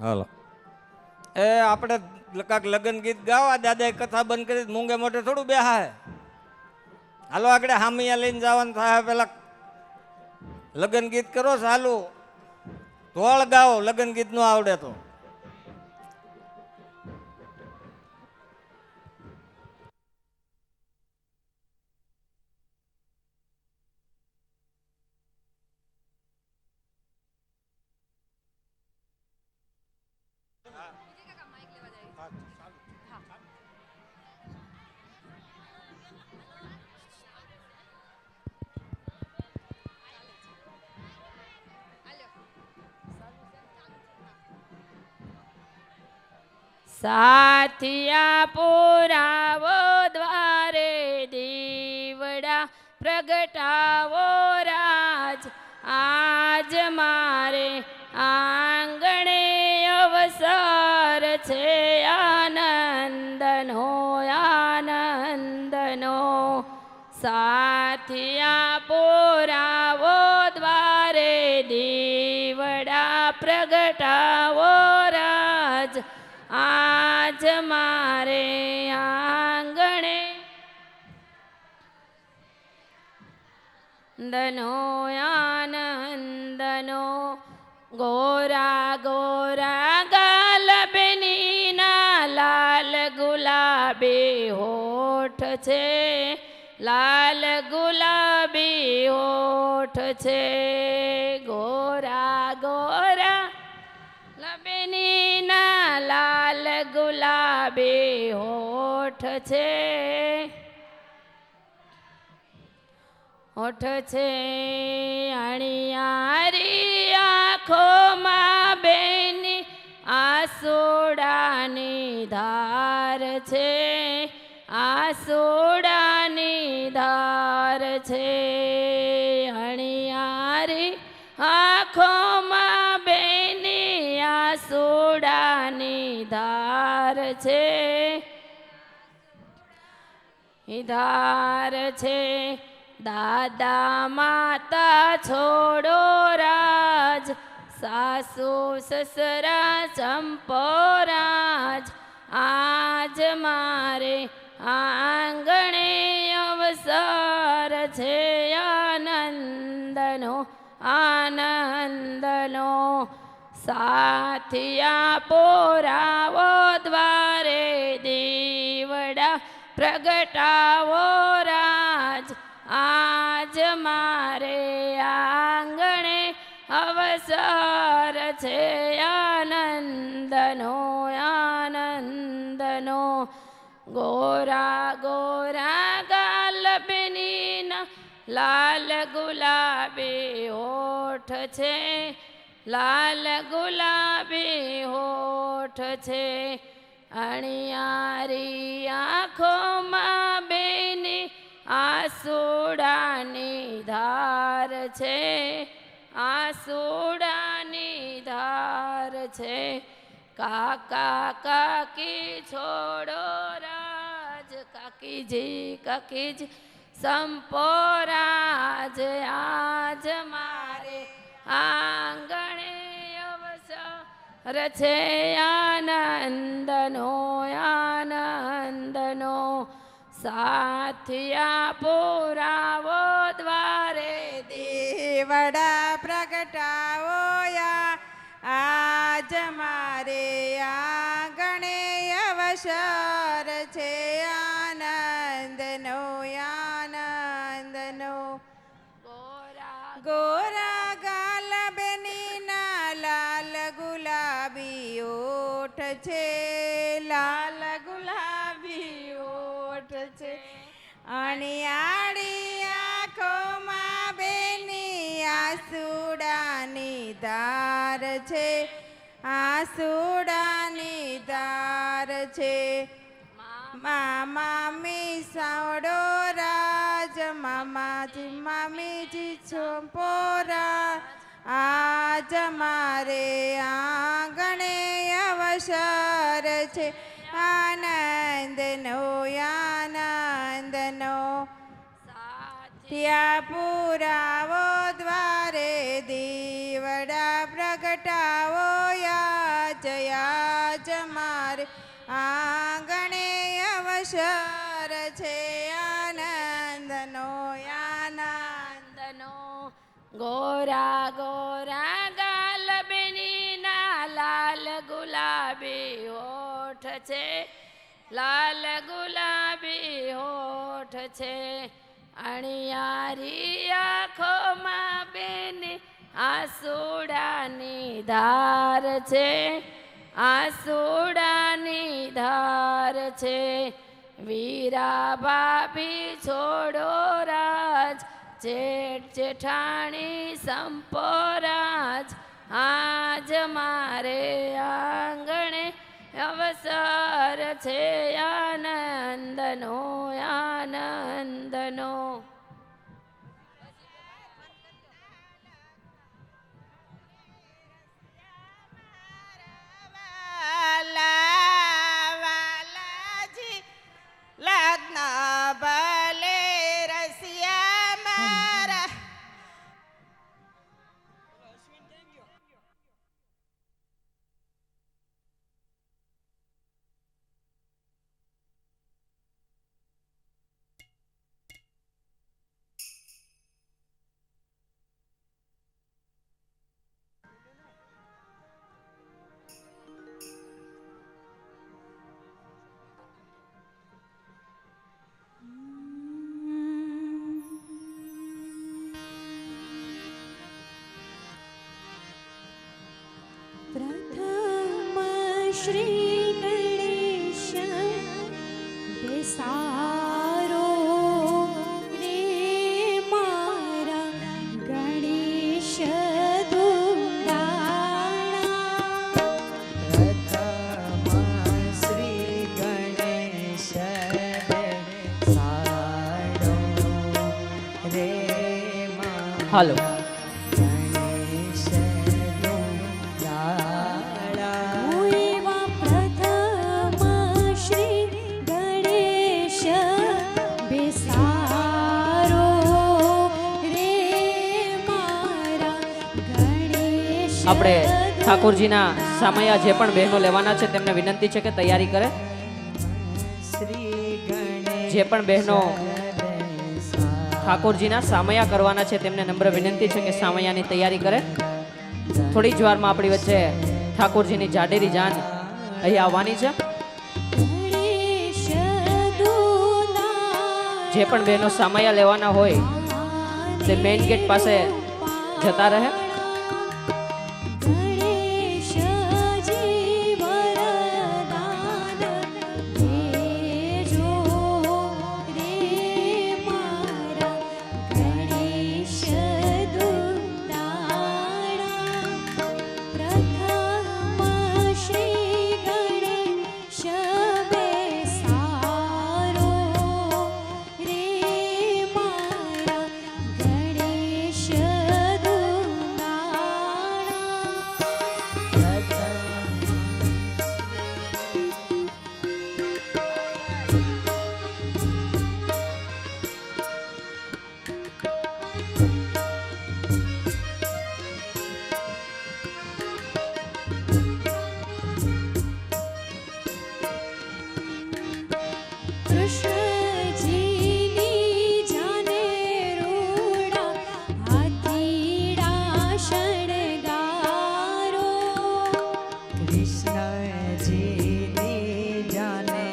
હાલો, એ આપણે કાંક લગ્ન ગીત ગાવા. દાદાએ કથા બંધ કરી, મૂંગે મોઢે થોડું બેહાય. હાલો આગળ હામિયા લઈને જવાનું થાય. પેલા લગ્ન ગીત કરો ચાલુ, ઢોળ ગાઓ. લગ્ન ગીત નો આવડે તો સાથિયા પુરાવો દ્વારે દીવડા પ્રગટાવો રાજ. આજ મારે આંગણે અવસર છે આનંદનો આનંદનો. સાથિયા પુરાવો દ્વારે દીવડા પ્રગટાવો રાજ આજ મારે આંગણે દનો આનંદનો ગોરા ગોરા ગાલ બેનીના લાલ ગુલાબી હોઠ છે લાલ ગુલાબી હોઠ છે ગોરા ગોરા લબેનીના લાલ ગુલાબી હોઠ છે હોઠ છે અણિયારી આંખોમાં બેની આસોડાની ધાર છે આસોડાની ધાર છે અણિયારી આંખોમાં બેની આસોડાની ધાર છે ધાર છે દાદા માતા છોડો રાજ સાસુ સસરા ચંપો રાજ આજ મારે આંગણે અવસર છે આનંદનો આનંદનો સાથિયા પોરાવો દ્વારે દીવડા પ્રગટાવો રાજ આજ મારે આંગણે અવસર છે આનંદનો આનંદનો ગોરા ગોરા ગાલ બેનીના લાલ ગુલાબી હોઠ છે લાલ ગુલાબી હોઠ છે અણિયારી આંખોમાં બેની આસોડાની ધાર છે આસોડાની ધાર છે કાકા કાકી છોડો રાજ કાકીજી કાકીજી સંપો રાજ આજ મારે આંગણે અવસર છે આનંદનો આનંદનો સાથિયા પુરાવો દ્વારે દેવડા પ્રગટાવો યા આજ મારે આંગણે અવસર છે આનંદનો આનંદનો ગોરા ગોરા ગાલ બેનીના લાલ ગુલાબી ઓઠ છે લાલ ગુલાબી ઓઠ છે અણિયાળી આંખોમાં બેની આસુડાની ધાર છે આસુડાની ધાર છે મામા મી સાવડો રાજ મામાજી મામીજી છોપોરા આજ મારે આંગણે અવસર છે આનંદનો આનંદનો ત્યાં પુરાવો દ્વારે દીવડા પ્રગટાવો યાજ મારે આંગણે અવસર છે આનંદનો આનંદનો ગોરા ગોરા ગાલ બેનીના લાલ ગુલાબી હોઠ છે લાલ ગુલાબી હોઠ છે અણિયારી આંખોમાં બેની આસોડાની ધાર છે આસોડાની ધાર છે વીરા ભાભી છોડો રાજ જેઠ જેઠાણી સંપો રાજ આજ મારે આંગણે અવસર છે આનંદનો આનંદનો શ્રી ગણેશ બેસારો રે મારા ગણેશ દુલાળા. શ્રી ગણેશ બેસાડો રે હાલો ગણેશ દુલાળા. હું એવા પ્રથમ શ્રી ગણેશ બેસારો રે મારા ગણેશ આપણે ઠાકોરજીના સામૈયા જે પણ બહેનો લેવાના છે તેમને વિનંતી છે કે તૈયારી કરે. શ્રી ગણેશ જે પણ બહેનો ઠાકોરજીના સામૈયા કરવાના છે તેમને નમ્ર વિનંતી છે કે સામૈયાની તૈયારી કરે. થોડી જ વારમાં આપણી વચ્ચે ઠાકોરજીની જાડેરી જાન અહીં આવવાની છે. ગણેશ દુલાળા. જે પણ બહેનો સામૈયા લેવાના હોય તે મેઇન ગેટ પાસે જતા રહે. ગણેશજી વરદાન દેજો રે મારા ગણેશ દુલાળા. પ્રથમ શ્રી ગણેશ બેસારો રે મારા ગણેશ કૃષ્ણજીની જાને રૂડા હાથીડા શણગારો. કૃષ્ણજીની જાને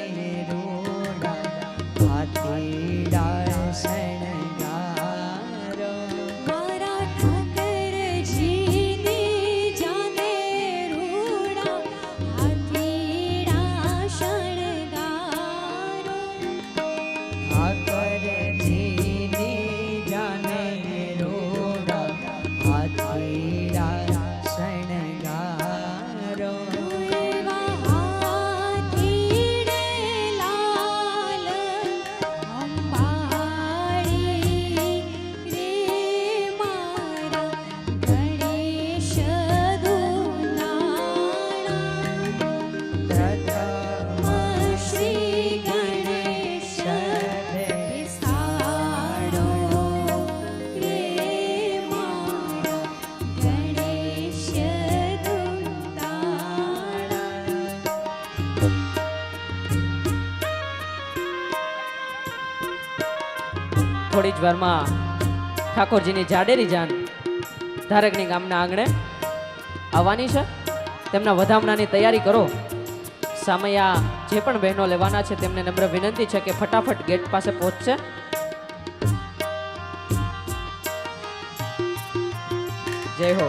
રૂડા હાથીડા શણગારો. મારા ઠાકરજીની જાને રૂડા હાથીડા શણગારો. ઠાકરજીની જાને રૂડા હાથીડા શણગારો. એવા હાથીડે લાલ અંબાડી રે મારા ગણેશ દુલાળા. પ્રથમ શ્રી ગણેશ બેસાડો રે મારા ગણેશ દુલાળા. થોડી જ વારમાં ઠાકોરજીની જાડેરી જાન ધારકની ગામના આંગણે આવવાની છે. તેમના વધામણાની તૈયારી કરો. સામૈયા જે પણ બહેનો લેવાના છે તેમને નમ્ર વિનંતી છે કે ફટાફટ ગેટ પાસે પહોંચશે. જય હો.